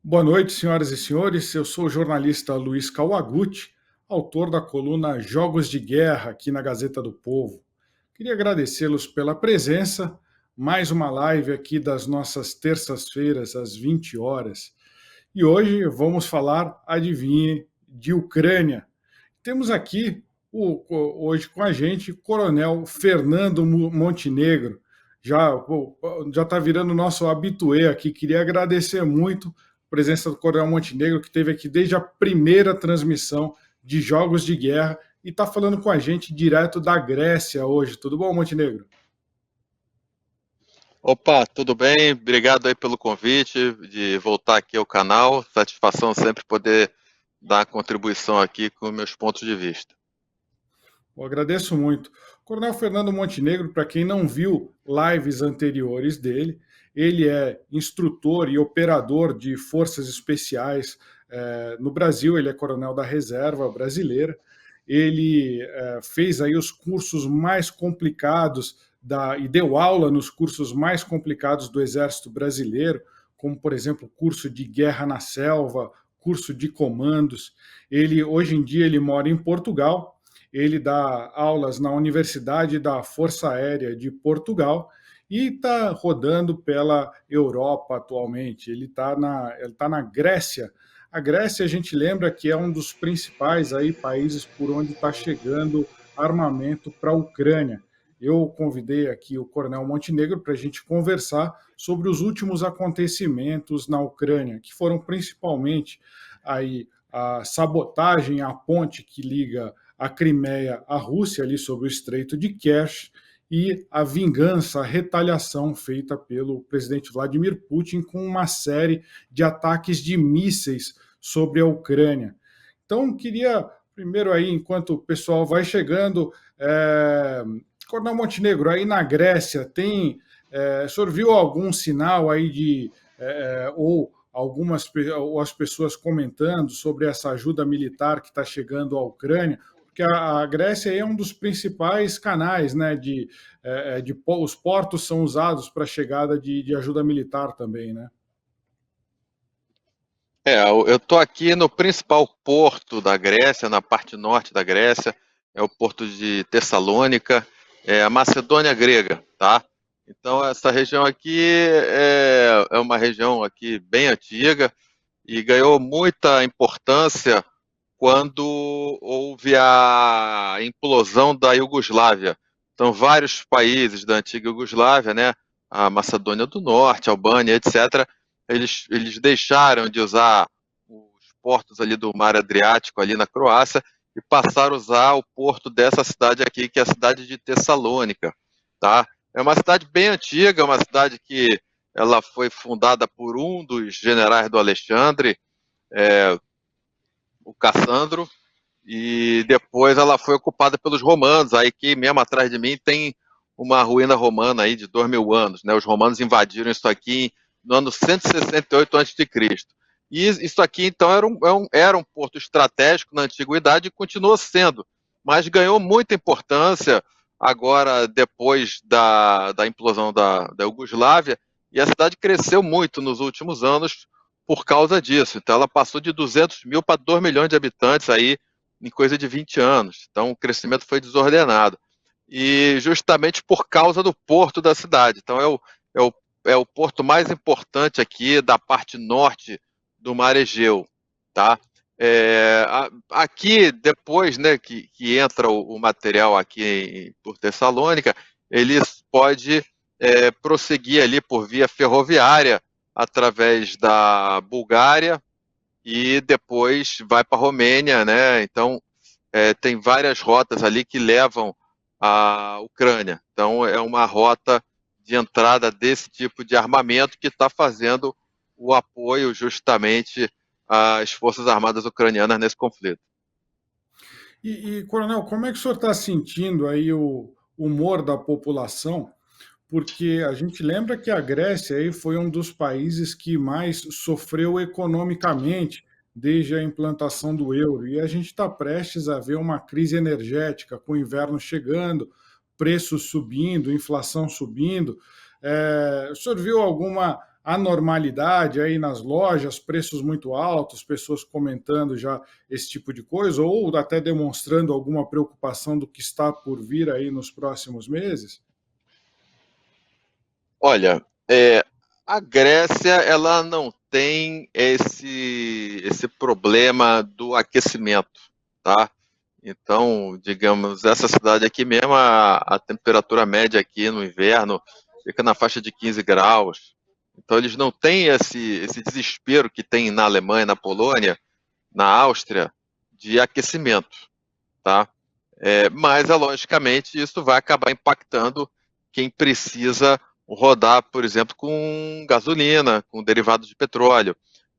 Boa noite, senhoras e senhores. Eu sou o jornalista Luiz Kawaguchi, autor da coluna Jogos de Guerra aqui na Gazeta do Povo. Queria agradecê-los pela presença. Mais uma live aqui das nossas terças-feiras, às 20 horas. E hoje vamos falar, adivinhe, de Ucrânia. Temos aqui hoje com a gente o Coronel Fernando Montenegro. Já está virando nosso habitué aqui. Queria agradecer muito a presença do Coronel Montenegro, que esteve aqui desde a primeira transmissão de Jogos de Guerra e está falando com a gente direto da Grécia hoje. Tudo bom, Montenegro? Opa, tudo bem? Obrigado aí pelo convite de voltar aqui ao canal. Satisfação sempre poder dar a contribuição aqui com meus pontos de vista. Eu agradeço muito. Coronel Fernando Montenegro, para quem não viu lives anteriores dele, ele é instrutor e operador de forças especiais no Brasil, ele é coronel da Reserva Brasileira. Ele fez aí os cursos mais complicados e deu aula nos cursos mais complicados do Exército Brasileiro, como, por exemplo, curso de guerra na selva, curso de comandos. Hoje em dia, ele mora em Portugal. Ele dá aulas na Universidade da Força Aérea de Portugal e está rodando pela Europa atualmente. Ele tá na Grécia. A Grécia, a gente lembra que é um dos principais aí países por onde está chegando armamento para a Ucrânia. Eu convidei aqui o Coronel Montenegro para a gente conversar sobre os últimos acontecimentos na Ucrânia, que foram principalmente aí a sabotagem à ponte que liga a Crimeia à Rússia, ali sobre o Estreito de Kerch, e a vingança, a retaliação feita pelo presidente Vladimir Putin com uma série de ataques de mísseis sobre a Ucrânia. Então, queria primeiro aí, enquanto o pessoal vai chegando, Coronel Montenegro, aí na Grécia, o senhor viu algum sinal aí ou ou as pessoas comentando sobre essa ajuda militar que está chegando à Ucrânia? Porque a Grécia é um dos principais canais, né? Os portos são usados para a chegada de ajuda militar também, né? Eu estou aqui no principal porto da Grécia, na parte norte da Grécia, é o porto de Tessalônica, é a Macedônia grega, tá? Então essa região aqui é uma região aqui bem antiga e ganhou muita importância quando houve a implosão da Iugoslávia. Então, vários países da antiga Iugoslávia, né, a Macedônia do Norte, a Albânia, etc., eles deixaram de usar os portos ali do Mar Adriático, ali na Croácia, e passaram a usar o porto dessa cidade aqui, que é a cidade de Tessalônica. Tá? É uma cidade bem antiga, uma cidade que ela foi fundada por um dos generais do Alexandre, o Cassandro, e depois ela foi ocupada pelos romanos, aí que mesmo atrás de mim tem uma ruína romana aí de 2000 anos, né? Os romanos invadiram isso aqui no ano 168 a.C. E isso aqui, então, era um porto estratégico na antiguidade e continua sendo, mas ganhou muita importância agora, depois da implosão da Iugoslávia, e a cidade cresceu muito nos últimos anos por causa disso. Então, ela passou de 200 mil para 2 milhões de habitantes aí em coisa de 20 anos. Então, o crescimento foi desordenado. E justamente por causa do porto da cidade. Então, é o porto mais importante aqui da parte norte do Mar Egeu. Tá? Aqui, depois, né, que entra o material aqui por Tessalônica, ele pode prosseguir ali por via ferroviária através da Bulgária e depois vai para a Romênia, né? Então, tem várias rotas ali que levam à Ucrânia. Então, é uma rota de entrada desse tipo de armamento que está fazendo o apoio justamente às Forças Armadas ucranianas nesse conflito. Coronel, como é que o senhor está sentindo aí o humor da população? Porque a gente lembra que a Grécia aí foi um dos países que mais sofreu economicamente desde a implantação do euro. E a gente está prestes a ver uma crise energética, com o inverno chegando, preços subindo, inflação subindo. O senhor viu anormalidade aí nas lojas, preços muito altos, pessoas comentando já esse tipo de coisa, ou até demonstrando alguma preocupação do que está por vir aí nos próximos meses? Olha, a Grécia ela não tem esse problema do aquecimento, tá? Então, digamos, essa cidade aqui mesmo, a temperatura média aqui no inverno fica na faixa de 15 graus. Então, eles não têm esse desespero que tem na Alemanha, na Polônia, na Áustria, de aquecimento, tá? Mas, logicamente, isso vai acabar impactando quem precisa rodar, por exemplo, com gasolina, com derivados de petróleo.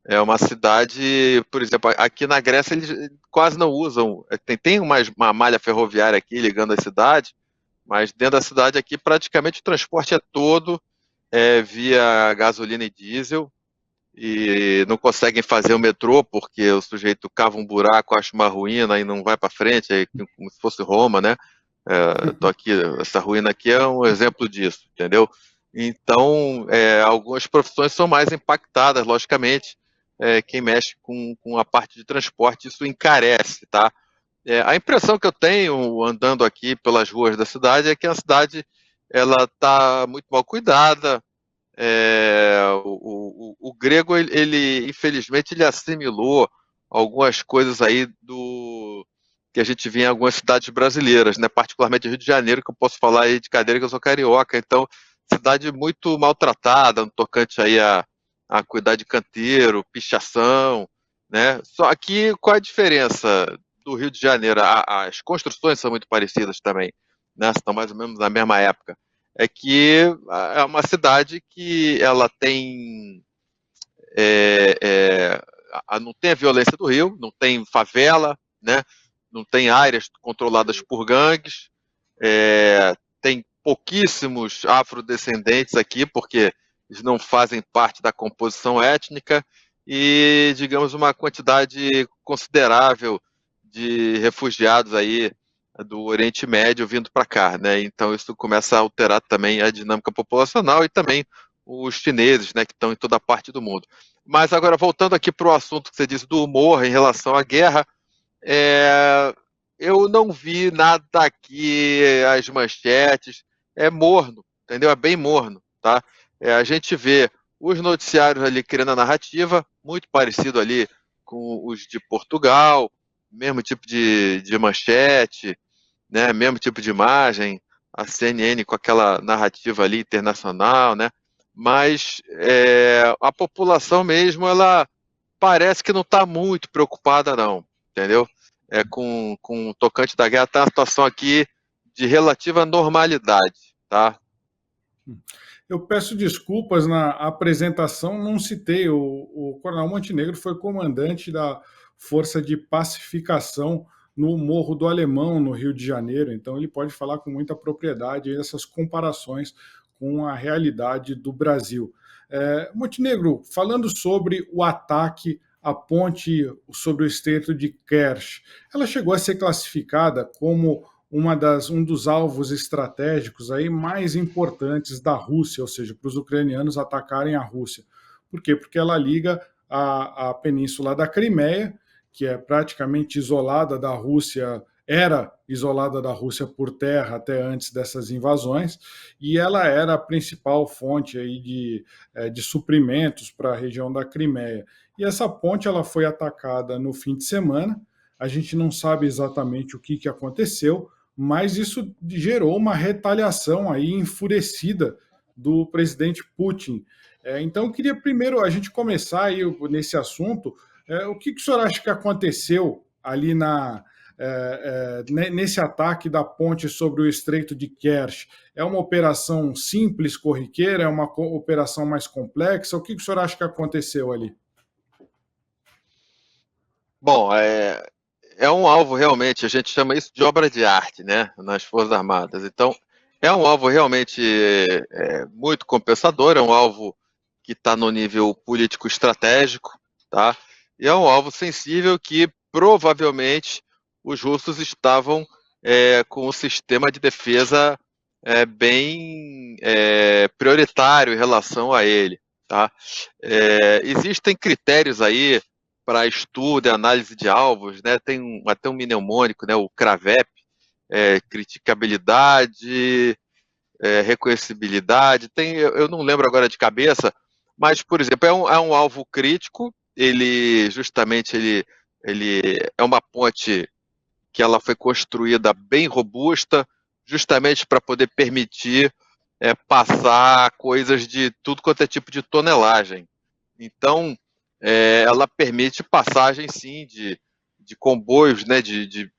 É uma cidade, por exemplo, aqui na Grécia eles quase não usam, tem uma malha ferroviária aqui ligando a cidade, mas dentro da cidade aqui praticamente o transporte é todo via gasolina e diesel, e não conseguem fazer o metrô porque o sujeito cava um buraco, acha uma ruína e não vai para frente, como se fosse Roma, né? Tô aqui, essa ruína aqui é um exemplo disso, entendeu? Então, algumas profissões são mais impactadas, logicamente. Quem mexe com a parte de transporte, isso encarece, tá? A impressão que eu tenho andando aqui pelas ruas da cidade é que a cidade ela está muito mal cuidada. O grego, infelizmente, ele assimilou algumas coisas aí do que a gente vê em algumas cidades brasileiras, né? Particularmente Rio de Janeiro, que eu posso falar aí de cadeira que eu sou carioca, então cidade muito maltratada no tocante aí a cuidar de canteiro, pichação, né? Só aqui, qual é a diferença do Rio de Janeiro? As construções são muito parecidas também, né? Estão mais ou menos na mesma época. É que é uma cidade que ela tem não tem a violência do Rio, não tem favela, né? Não tem áreas controladas por gangues, tem pouquíssimos afrodescendentes aqui, porque eles não fazem parte da composição étnica, e, digamos, uma quantidade considerável de refugiados aí do Oriente Médio vindo para cá, né? Então isso começa a alterar também a dinâmica populacional e também os chineses, né, que estão em toda parte do mundo. Mas agora, voltando aqui para o assunto que você disse do humor em relação à guerra, é, eu não vi nada aqui, as manchetes, é morno, entendeu? É bem morno, tá? A gente vê os noticiários ali criando a narrativa, muito parecido ali com os de Portugal, mesmo tipo de manchete, né? Mesmo tipo de imagem, a CNN com aquela narrativa ali internacional, né? Mas a população mesmo, ela parece que não está muito preocupada, não, entendeu? Com o tocante da guerra, está uma situação aqui de relativa normalidade, tá? Eu peço desculpas na apresentação, não citei. O Coronel Montenegro foi comandante da Força de Pacificação no Morro do Alemão, no Rio de Janeiro, então ele pode falar com muita propriedade dessas comparações com a realidade do Brasil. Montenegro, falando sobre o ataque à ponte sobre o Estreito de Kerch, ela chegou a ser classificada como um dos alvos estratégicos aí mais importantes da Rússia, ou seja, para os ucranianos atacarem a Rússia. Por quê? Porque ela liga a península da Crimeia, que é praticamente isolada da Rússia, era isolada da Rússia por terra até antes dessas invasões, e ela era a principal fonte aí de suprimentos para a região da Crimeia. E essa ponte ela foi atacada no fim de semana, a gente não sabe exatamente o que aconteceu, mas isso gerou uma retaliação aí enfurecida do presidente Putin. Então, eu queria primeiro a gente começar aí nesse assunto. O que o senhor acha que aconteceu ali nesse ataque da ponte sobre o Estreito de Kerch? É uma operação simples, corriqueira? É uma operação mais complexa? O que o senhor acha que aconteceu ali? Bom, é um alvo realmente, a gente chama isso de obra de arte, né, nas Forças Armadas. Então, é um alvo realmente muito compensador, é um alvo que está no nível político estratégico, tá? E é um alvo sensível que provavelmente os russos estavam com o sistema de defesa bem prioritário em relação a ele. tá? Existem critérios aí para estudo e análise de alvos, né? Tem até um mnemônico, né? O CRAVEP, criticabilidade, reconhecibilidade, eu não lembro agora de cabeça, mas, por exemplo, é um alvo crítico, ele é uma ponte que ela foi construída bem robusta, justamente para poder permitir passar coisas de tudo quanto é tipo de tonelagem. Então, ela permite passagem, sim, de comboios, né, de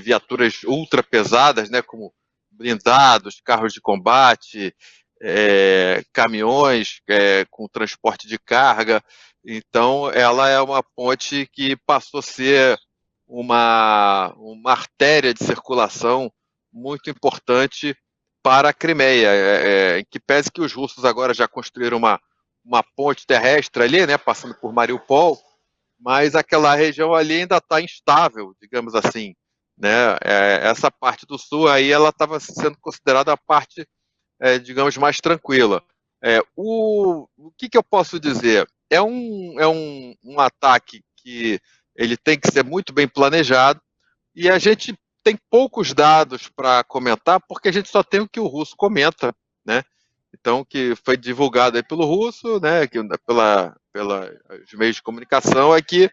viaturas ultra pesadas, né, como blindados, carros de combate, caminhões com transporte de carga. Então, ela é uma ponte que passou a ser uma artéria de circulação muito importante para a Crimeia, em que pese que os russos agora já construíram uma ponte terrestre ali, né, passando por Mariupol, mas aquela região ali ainda está instável, digamos assim, né? Essa parte do sul aí ela estava sendo considerada a parte, digamos, mais tranquila. O que eu posso dizer? É um ataque que ele tem que ser muito bem planejado e a gente tem poucos dados para comentar porque a gente só tem o que o russo comenta, né? Então, que foi divulgado aí pelo russo, né, pelos meios de comunicação, é que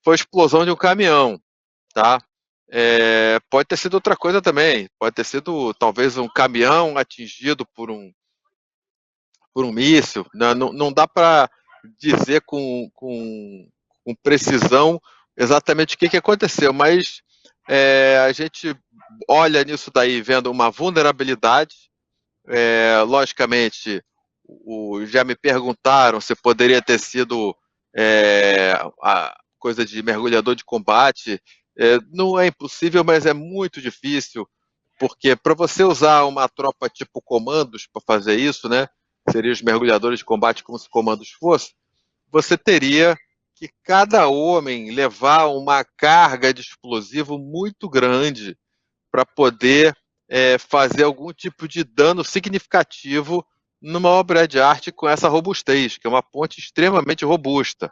foi a explosão de um caminhão, tá? Pode ter sido outra coisa também, pode ter sido talvez um caminhão atingido por um míssil, né? Não dá para dizer com precisão exatamente o que aconteceu, mas a gente olha nisso daí vendo uma vulnerabilidade. Logicamente, já me perguntaram se poderia ter sido a coisa de mergulhador de combate. Não é impossível, mas é muito difícil, porque para você usar uma tropa tipo comandos para fazer isso, né? Seriam os mergulhadores de combate como se comandos fossem, você teria que cada homem levar uma carga de explosivo muito grande para poder fazer algum tipo de dano significativo numa obra de arte com essa robustez, que é uma ponte extremamente robusta,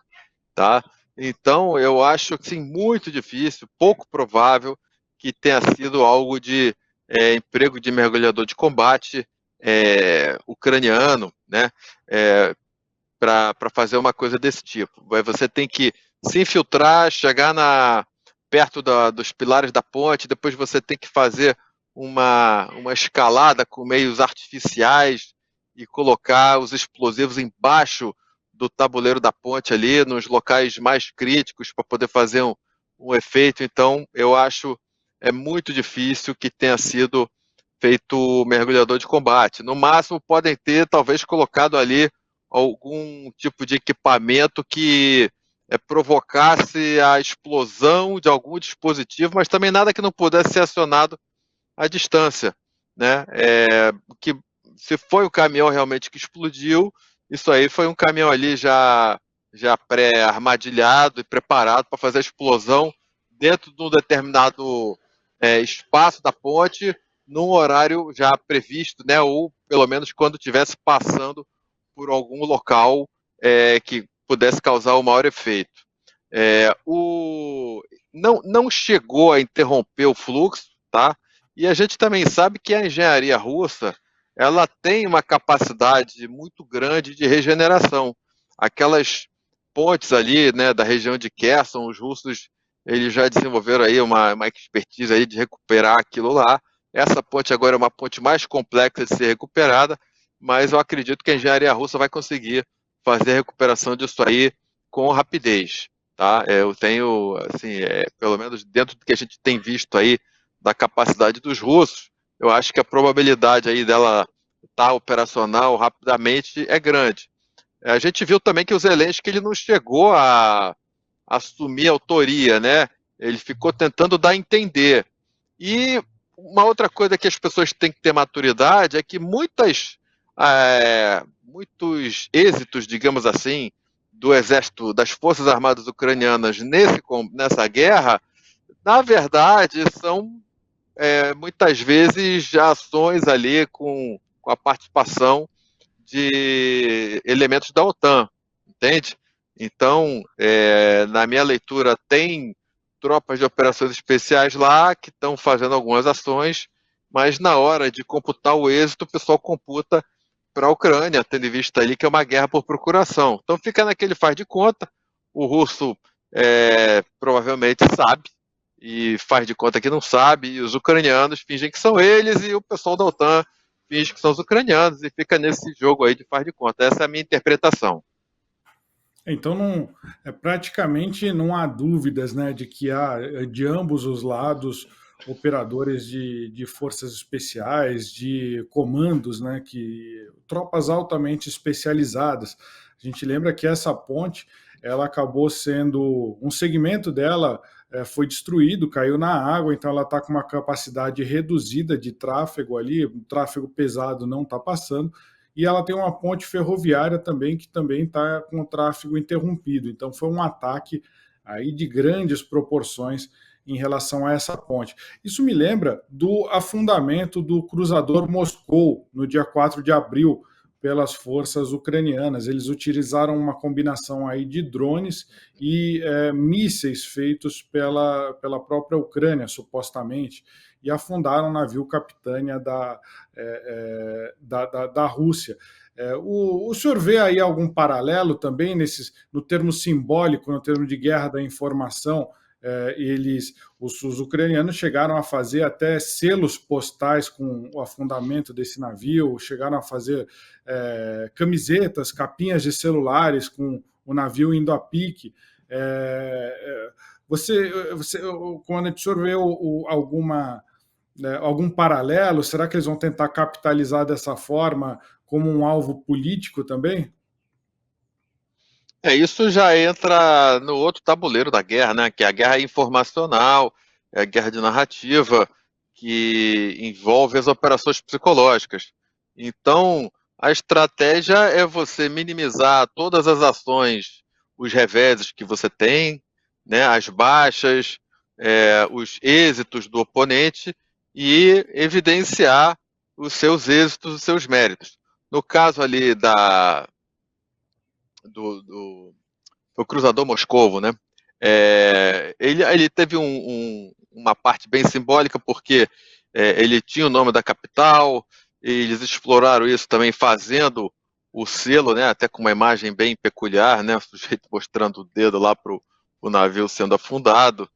tá? Então, eu acho assim, muito difícil, pouco provável que tenha sido algo de emprego de mergulhador de combate ucraniano, né? Para fazer uma coisa desse tipo. Você tem que se infiltrar, chegar perto dos pilares da ponte, depois você tem que fazer uma escalada com meios artificiais e colocar os explosivos embaixo do tabuleiro da ponte ali, nos locais mais críticos, para poder fazer um efeito. Então, eu acho muito difícil que tenha sido feito mergulhador de combate. No máximo, podem ter, talvez, colocado ali algum tipo de equipamento que provocasse a explosão de algum dispositivo, mas também nada que não pudesse ser acionado à distância, né? Que se foi o caminhão realmente que explodiu, isso aí foi um caminhão ali já pré-armadilhado e preparado para fazer a explosão dentro de um determinado espaço da ponte, num horário já previsto, né? Ou pelo menos quando estivesse passando por algum local que pudesse causar o maior efeito. Não chegou a interromper o fluxo, tá? E a gente também sabe que a engenharia russa ela tem uma capacidade muito grande de regeneração. Aquelas pontes ali, né, da região de Kherson, os russos eles já desenvolveram aí uma expertise aí de recuperar aquilo lá. Essa ponte agora é uma ponte mais complexa de ser recuperada, mas eu acredito que a engenharia russa vai conseguir fazer a recuperação disso aí com rapidez, tá? Eu tenho, assim, pelo menos dentro do que a gente tem visto aí da capacidade dos russos, eu acho que a probabilidade aí dela estar operacional rapidamente é grande. A gente viu também que o Zelensky ele não chegou a assumir a autoria, né? Ele ficou tentando dar a entender. E uma outra coisa que as pessoas têm que ter maturidade é que muitos êxitos, digamos assim, do exército, das forças armadas ucranianas nessa guerra, na verdade, são muitas vezes ações ali com a participação de elementos da OTAN, entende? Então, na minha leitura, tem tropas de operações especiais lá que estão fazendo algumas ações, mas na hora de computar o êxito, o pessoal computa para a Ucrânia, tendo em vista ali que é uma guerra por procuração. Então fica naquele faz de conta, o russo provavelmente sabe, e faz de conta que não sabe, e os ucranianos fingem que são eles, e o pessoal da OTAN finge que são os ucranianos, e fica nesse jogo aí de faz de conta. Essa é a minha interpretação. Então, não, praticamente não há dúvidas, né, de que há de ambos os lados operadores de forças especiais, de comandos, né, que tropas altamente especializadas. A gente lembra que essa ponte, ela acabou sendo um segmento dela foi destruído, caiu na água, então ela está com uma capacidade reduzida de tráfego ali, o tráfego pesado não está passando, e ela tem uma ponte ferroviária também que também está com o tráfego interrompido. Então foi um ataque aí de grandes proporções em relação a essa ponte. Isso me lembra do afundamento do cruzador Moscou no dia 4 de abril pelas forças ucranianas. Eles utilizaram uma combinação aí de drones e mísseis feitos pela própria Ucrânia, supostamente, e afundaram o navio Capitânia da Rússia. O senhor vê aí algum paralelo também no termo simbólico, no termo de guerra da informação? Os ucranianos chegaram a fazer até selos postais com o afundamento desse navio, chegaram a fazer camisetas, capinhas de celulares com o navio indo a pique. Quando o senhor vê algum paralelo, será que eles vão tentar capitalizar dessa forma como um alvo político também? Isso já entra no outro tabuleiro da guerra, né? Que é a guerra informacional, é a guerra de narrativa, que envolve as operações psicológicas. Então, a estratégia é você minimizar todas as ações, os reveses que você tem, né? As baixas, os êxitos do oponente e evidenciar os seus êxitos, os seus méritos. No caso ali do o Cruzador Moscovo, né? Ele teve uma parte bem simbólica porque ele tinha o nome da capital, e eles exploraram isso também fazendo o selo, né? Até com uma imagem bem peculiar, né? O sujeito mostrando o dedo lá para o navio sendo afundado.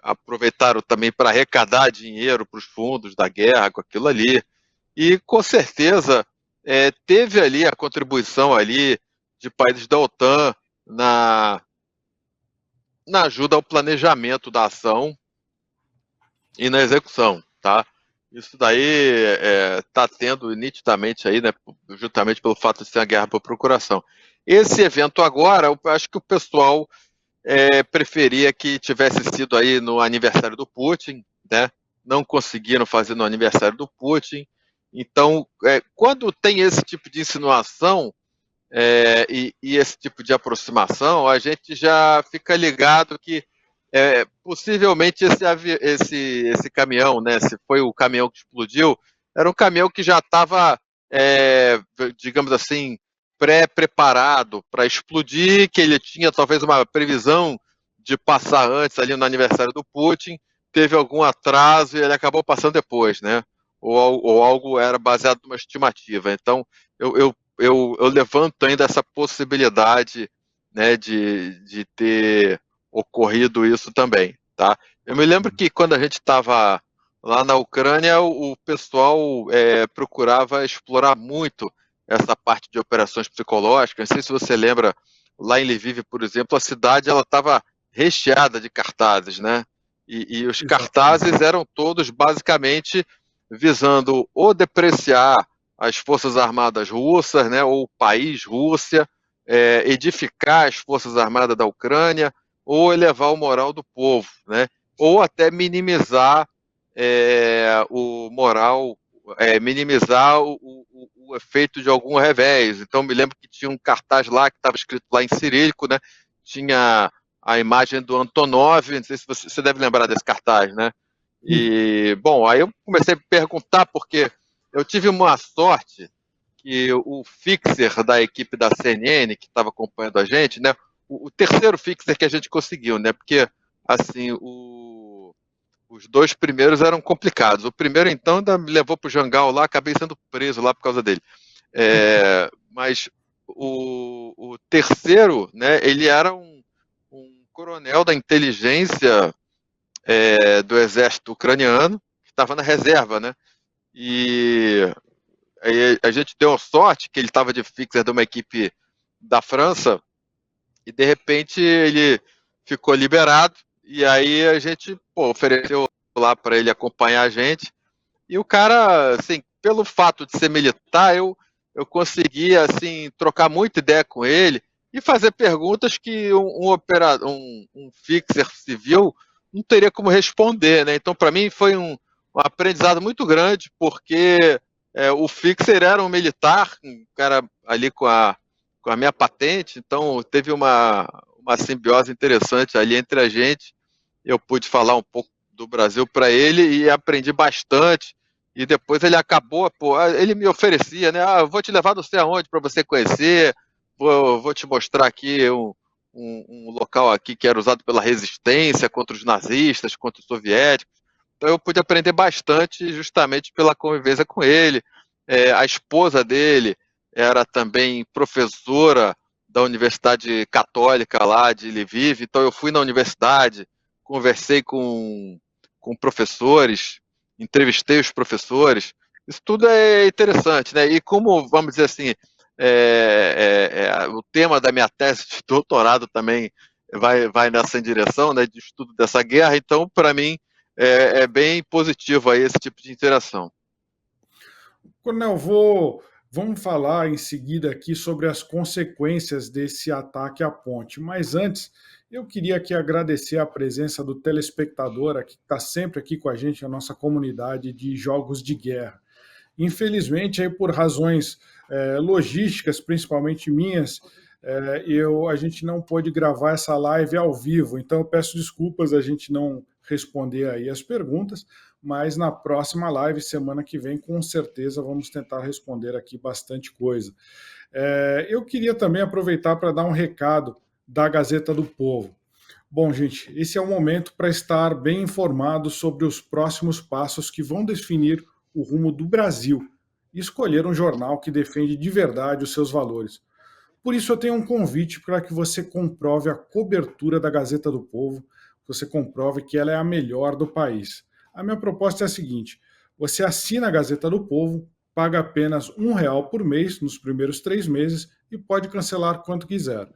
Aproveitaram também para arrecadar dinheiro para os fundos da guerra com aquilo ali. E com certeza teve ali a contribuição ali de países da OTAN na, na ajuda ao planejamento da ação e na execução, tá? Isso daí está tendo nitidamente aí, né, justamente pelo fato de ser a guerra por procuração. Esse evento agora, eu acho que o pessoal preferia que tivesse sido aí no aniversário do Putin, né? Não conseguiram fazer no aniversário do Putin. Então, quando tem esse tipo de insinuação e esse tipo de aproximação, a gente já fica ligado que possivelmente esse caminhão, né, se foi o caminhão que explodiu, era um caminhão que já estava, digamos assim, pré-preparado para explodir, que ele tinha talvez uma previsão de passar antes ali no aniversário do Putin, teve algum atraso e ele acabou passando depois, né? Ou algo era baseado numa estimativa. Então, eu levanto ainda essa possibilidade, né, de ter ocorrido isso também, tá? Eu me lembro que quando a gente estava lá na Ucrânia, o pessoal procurava explorar muito essa parte de operações psicológicas. Não sei se você lembra, lá em Lviv, por exemplo, a cidade ela estava recheada de cartazes, né? E os cartazes eram todos basicamente visando ou depreciar as forças armadas russas, né, ou o país Rússia, edificar as forças armadas da Ucrânia, ou elevar o moral do povo, né, ou até minimizar o moral, minimizar o efeito de algum revés. Então, me lembro que tinha um cartaz lá que estava escrito lá em cirílico, né, tinha a imagem do Antonov, não sei se você deve lembrar desse cartaz, né? E, bom, aí eu comecei a perguntar, porque eu tive uma sorte que o fixer da equipe da CNN, que estava acompanhando a gente, né, o terceiro fixer que a gente conseguiu, né, porque assim, os dois primeiros eram complicados. O primeiro, então, ainda me levou para o Jangal lá, acabei sendo preso lá por causa dele. Mas o terceiro, né, ele era um coronel da inteligência do exército ucraniano, que estava na reserva, né? E aí a gente deu sorte que ele estava de fixer de uma equipe da França e de repente ele ficou liberado e aí a gente ofereceu lá para ele acompanhar a gente e o cara, assim, pelo fato de ser militar, eu consegui assim trocar muita ideia com ele e fazer perguntas que um fixer civil não teria como responder, né? Então, para mim, foi um aprendizado muito grande, porque o fixer era um militar, um cara ali com a minha patente, então teve uma simbiose interessante ali entre a gente. Eu pude falar um pouco do Brasil para ele e aprendi bastante. E depois ele acabou, ele me oferecia, né? Ah, eu vou te levar não sei aonde para você conhecer, vou te mostrar aqui um local aqui que era usado pela resistência contra os nazistas, contra os soviéticos. Então eu pude aprender bastante justamente pela convivência com ele. A esposa dele era também professora da Universidade Católica lá de Lviv, então eu fui na universidade, conversei com professores, entrevistei os professores, isso tudo é interessante, né? E como, vamos dizer assim, o tema da minha tese de doutorado também vai nessa direção, né, de estudo dessa guerra, então, para mim, é bem positivo aí esse tipo de interação. Coronel, vamos falar em seguida aqui sobre as consequências desse ataque à ponte. Mas antes, eu queria aqui agradecer a presença do telespectador que está sempre aqui com a gente, a nossa comunidade de jogos de guerra. Infelizmente, aí por razões logísticas, principalmente minhas, a gente não pôde gravar essa live ao vivo, então eu peço desculpas a gente não responder aí as perguntas, mas na próxima live, semana que vem, com certeza vamos tentar responder aqui bastante coisa. Eu queria também aproveitar para dar um recado da Gazeta do Povo. Bom, gente, esse é o momento para estar bem informado sobre os próximos passos que vão definir o rumo do Brasil e escolher um jornal que defende de verdade os seus valores. Por isso, eu tenho um convite para que você comprove a cobertura da Gazeta do Povo, que você comprove que ela é a melhor do país. A minha proposta é a seguinte: você assina a Gazeta do Povo, paga apenas R$ 1 por mês nos primeiros 3 meses e pode cancelar quanto quiser.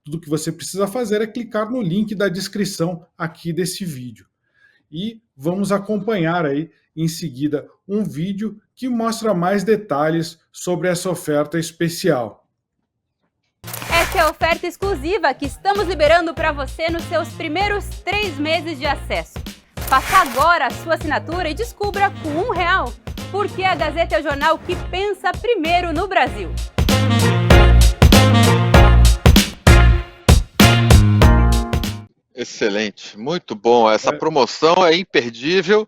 Tudo que você precisa fazer é clicar no link da descrição aqui desse vídeo. E vamos acompanhar aí em seguida um vídeo que mostra mais detalhes sobre essa oferta especial. Essa é a oferta exclusiva que estamos liberando para você nos seus primeiros 3 meses de acesso. Faça agora a sua assinatura e descubra com R$ 1 porque a Gazeta é o jornal que pensa primeiro no Brasil. Excelente, muito bom. Essa promoção é imperdível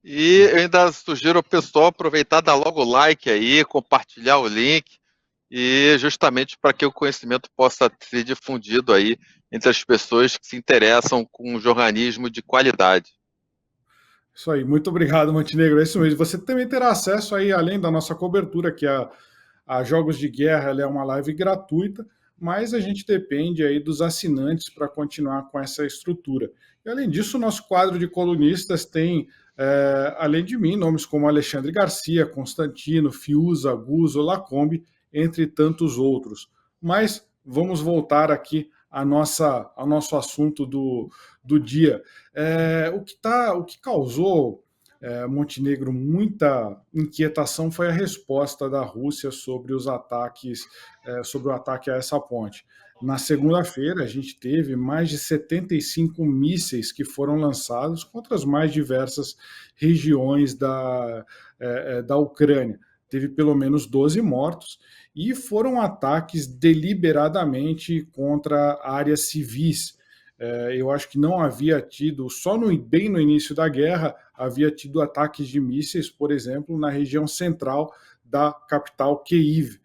e eu ainda sugiro ao pessoal aproveitar, dar logo o like aí, compartilhar o link e justamente para que o conhecimento possa ser difundido aí entre as pessoas que se interessam com jornalismo de qualidade. Isso aí, muito obrigado, Montenegro. É isso mesmo. Você também terá acesso aí, além da nossa cobertura, que é a Jogos de Guerra, ela é uma live gratuita, mas a gente depende aí dos assinantes para continuar com essa estrutura. E além disso, o nosso quadro de colunistas tem, além de mim, nomes como Alexandre Garcia, Constantino, Fiuza, Guzzo, Lacombe, entre tantos outros. Mas vamos voltar aqui ao nosso assunto do dia. O que causou Montenegro muita inquietação foi a resposta da Rússia sobre os ataques, sobre o ataque a essa ponte. Na segunda-feira, a gente teve mais de 75 mísseis que foram lançados contra as mais diversas regiões da Ucrânia. Teve pelo menos 12 mortos e foram ataques deliberadamente contra áreas civis. Eu acho que não havia tido, bem no início da guerra, havia tido ataques de mísseis, por exemplo, na região central da capital Kyiv.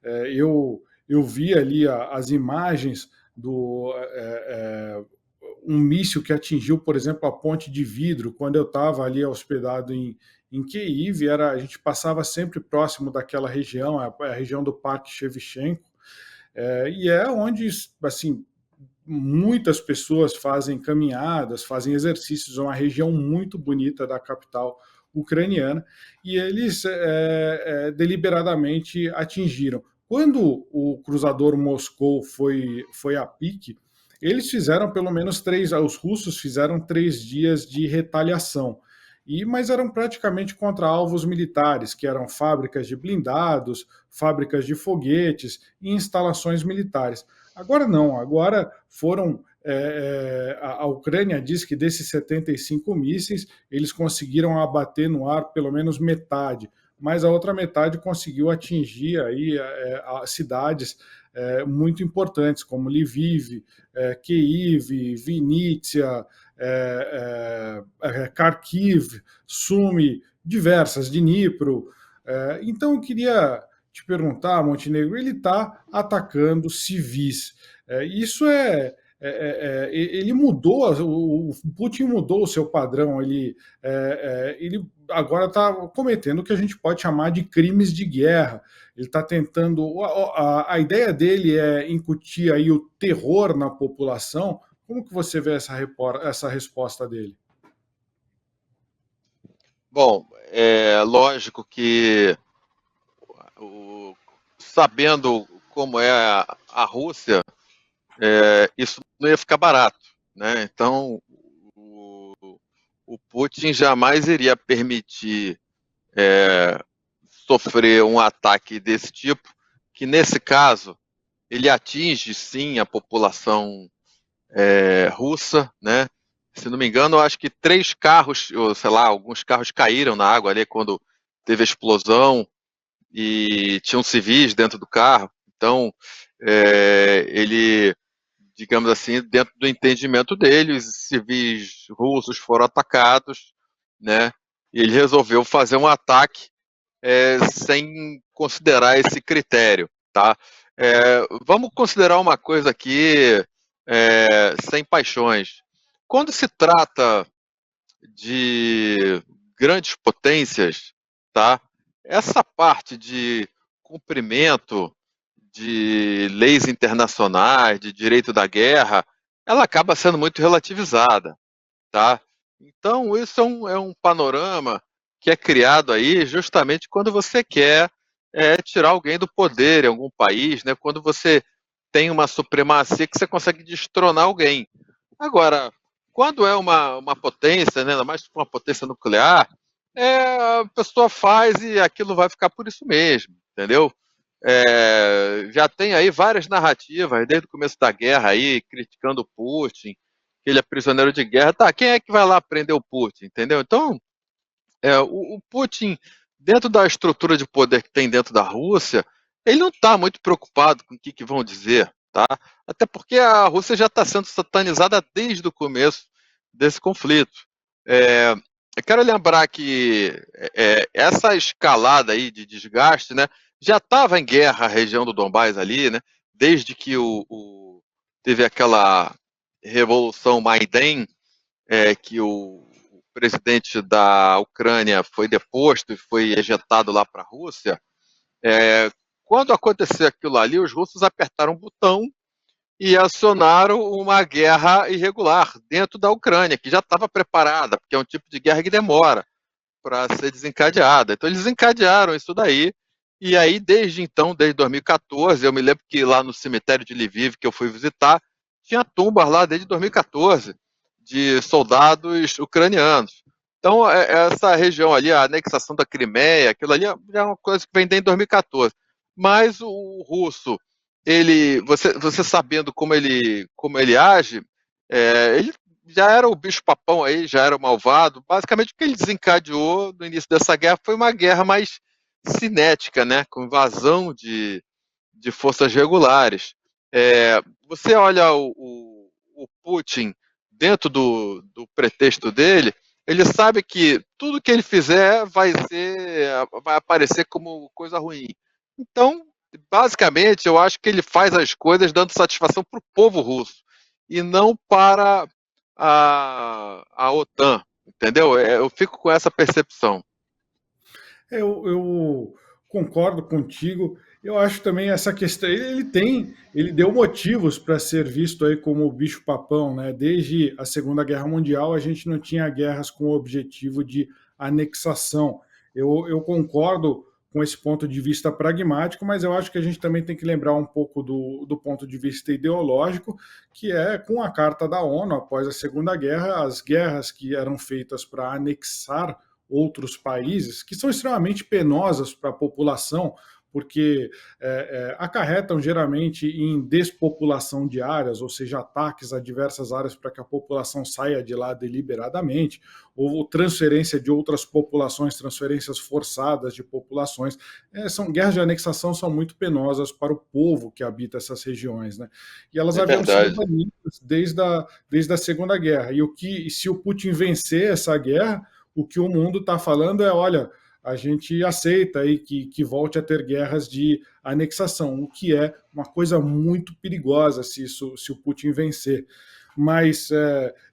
Eu vi ali as imagens do um míssil que atingiu, por exemplo, a ponte de vidro. Quando eu estava ali hospedado em Kyiv, a gente passava sempre próximo daquela região, a região do Parque Shevchenko, e é onde, assim, muitas pessoas fazem caminhadas, fazem exercícios, é uma região muito bonita da capital ucraniana, e eles deliberadamente atingiram. Quando o cruzador Moscou foi a pique, eles fizeram pelo menos os russos fizeram 3 dias de retaliação, mas eram praticamente contra alvos militares, que eram fábricas de blindados, fábricas de foguetes e instalações militares. Agora não, agora foram. A Ucrânia diz que desses 75 mísseis, eles conseguiram abater no ar pelo menos metade, mas a outra metade conseguiu atingir aí cidades muito importantes, como Lviv, Kyiv, Vinnytsia, Kharkiv, Sumy, diversas, Dnipro. Então eu queria te perguntar, Montenegro, ele está atacando civis. Isso ele mudou, o Putin mudou o seu padrão, ele agora está cometendo o que a gente pode chamar de crimes de guerra. Ele está tentando, a ideia dele é incutir aí o terror na população. Como que você vê essa resposta dele? Bom, é lógico que sabendo como é a Rússia, isso não ia ficar barato, né? Então, o Putin jamais iria permitir sofrer um ataque desse tipo, que nesse caso ele atinge sim a população russa, né? Se não me engano, eu acho que 3 carros, ou sei lá, alguns carros caíram na água ali quando teve a explosão e tinham civis dentro do carro. Então, ele, digamos assim, dentro do entendimento dele, os civis russos foram atacados, né? E ele resolveu fazer um ataque sem considerar esse critério, tá? Vamos considerar uma coisa aqui sem paixões. Quando se trata de grandes potências, tá? Essa parte de cumprimento de leis internacionais, de direito da guerra, ela acaba sendo muito relativizada, tá? Então, isso é um panorama que é criado aí justamente quando você quer tirar alguém do poder em algum país, né? Quando você tem uma supremacia que você consegue destronar alguém. Agora, quando é uma potência, né, ainda mais uma potência nuclear, a pessoa faz e aquilo vai ficar por isso mesmo, entendeu? Já tem aí várias narrativas, desde o começo da guerra aí, criticando o Putin, que ele é prisioneiro de guerra. Tá, quem é que vai lá prender o Putin, entendeu? Então, o Putin, dentro da estrutura de poder que tem dentro da Rússia, ele não está muito preocupado com o que vão dizer, tá? Até porque a Rússia já está sendo satanizada desde o começo desse conflito. Eu quero lembrar que essa escalada aí de desgaste, né, já estava em guerra a região do Donbás ali, né, desde que teve aquela revolução Maidan, que o presidente da Ucrânia foi deposto e foi ejetado lá para a Rússia. Quando aconteceu aquilo ali, os russos apertaram um botão e acionaram uma guerra irregular dentro da Ucrânia, que já estava preparada, porque é um tipo de guerra que demora para ser desencadeada. Então eles desencadearam isso daí, e aí desde então, desde 2014, eu me lembro que lá no cemitério de Lviv, que eu fui visitar, tinha tumbas lá desde 2014, de soldados ucranianos. Então essa região ali, a anexação da Crimeia, aquilo ali já é uma coisa que vem desde 2014. Mas o russo, você sabendo como ele age, ele já era o bicho-papão aí, já era o malvado. Basicamente, o que ele desencadeou no início dessa guerra foi uma guerra mais cinética, né, com invasão de forças regulares. Você olha o Putin dentro do pretexto dele, ele sabe que tudo que ele fizer vai aparecer como coisa ruim. Então, basicamente, eu acho que ele faz as coisas dando satisfação para o povo russo e não para a OTAN, entendeu? Eu fico com essa percepção. Eu concordo contigo. Eu acho também essa questão. Ele deu motivos para ser visto aí como o bicho-papão, né? Desde a Segunda Guerra Mundial, a gente não tinha guerras com o objetivo de anexação. Eu concordo com esse ponto de vista pragmático, mas eu acho que a gente também tem que lembrar um pouco do ponto de vista ideológico, que é com a Carta da ONU, após a Segunda Guerra, as guerras que eram feitas para anexar outros países, que são extremamente penosas para a população, porque acarretam geralmente em despopulação de áreas, ou seja, ataques a diversas áreas para que a população saia de lá deliberadamente, ou transferência de outras populações, transferências forçadas de populações. São guerras de anexação, são muito penosas para o povo que habita essas regiões, né? E elas haviam sido banidas desde a Segunda Guerra. E se o Putin vencer essa guerra, o que o mundo está falando é, olha, a gente aceita aí que volte a ter guerras de anexação, o que é uma coisa muito perigosa se o Putin vencer. Mas,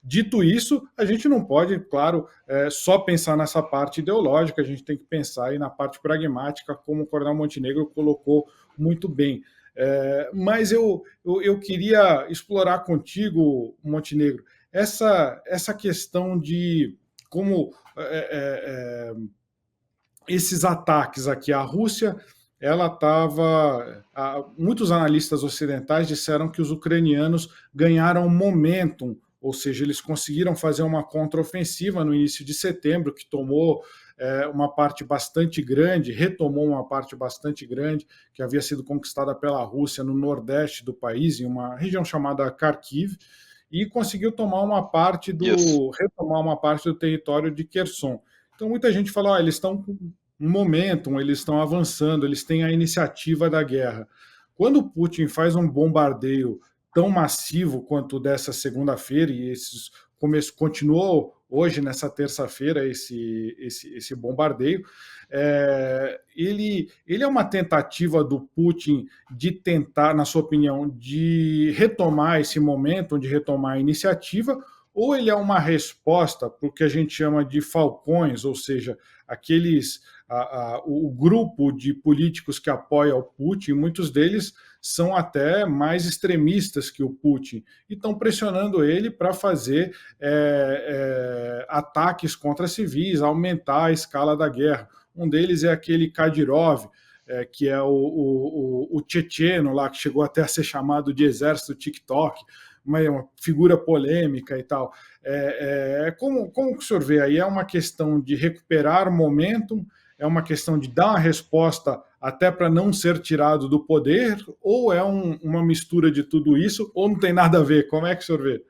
dito isso, a gente não pode, claro, só pensar nessa parte ideológica, a gente tem que pensar aí na parte pragmática, como o Coronel Montenegro colocou muito bem. Mas eu queria explorar contigo, Montenegro, essa questão de como esses ataques aqui, a Rússia, ela estava... Muitos analistas ocidentais disseram que os ucranianos ganharam momentum, ou seja, eles conseguiram fazer uma contraofensiva no início de setembro, que tomou uma parte bastante grande, retomou uma parte bastante grande, que havia sido conquistada pela Rússia no nordeste do país, em uma região chamada Kharkiv, e conseguiu retomar uma parte do território de Kherson. Então muita gente fala, eles estão com um momentum, eles estão avançando, eles têm a iniciativa da guerra. Quando o Putin faz um bombardeio tão massivo quanto dessa segunda-feira, e continuou hoje, nessa terça-feira, esse bombardeio, ele é uma tentativa do Putin de tentar, na sua opinião, de retomar esse momento, de retomar a iniciativa, ou ele é uma resposta para o que a gente chama de falcões, ou seja, o grupo de políticos que apoia o Putin, muitos deles são até mais extremistas que o Putin, e estão pressionando ele para fazer ataques contra civis, aumentar a escala da guerra. Um deles é aquele Kadyrov, que é o checheno lá, que chegou até a ser chamado de exército TikTok, uma figura polêmica e tal. Como o senhor vê aí? É uma questão de recuperar momentum, é uma questão de dar uma resposta até para não ser tirado do poder, ou é uma mistura de tudo isso, ou não tem nada a ver? Como é que o senhor vê?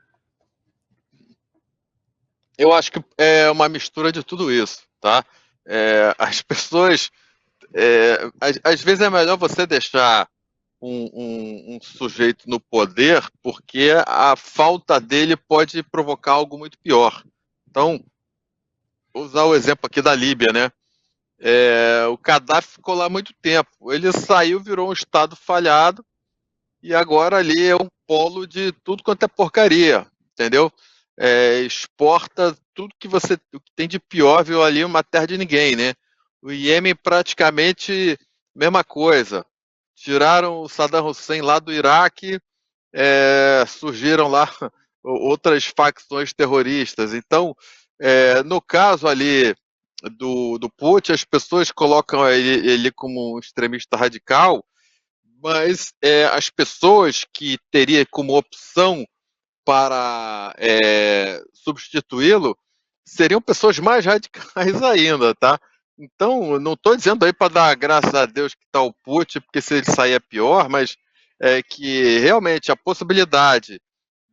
Eu acho que é uma mistura de tudo isso, tá? As pessoas... às vezes é melhor você deixar um sujeito no poder, porque a falta dele pode provocar algo muito pior. Então, vou usar o exemplo aqui da Líbia, né? O Gaddafi ficou lá muito tempo. Ele saiu, virou um estado falhado, e agora ali é um polo de tudo quanto é porcaria, entendeu? Exporta tudo que tem de pior, viu ali, uma terra de ninguém, né? O Iêmen praticamente mesma coisa. Tiraram o Saddam Hussein lá do Iraque, surgiram lá outras facções terroristas. Então, no caso ali do Putin, as pessoas colocam ele como um extremista radical, mas as pessoas que teriam como opção para substituí-lo seriam pessoas mais radicais ainda, tá? Então, não estou dizendo aí para dar graças a Deus que está o Putin, porque se ele sair é pior, mas que realmente a possibilidade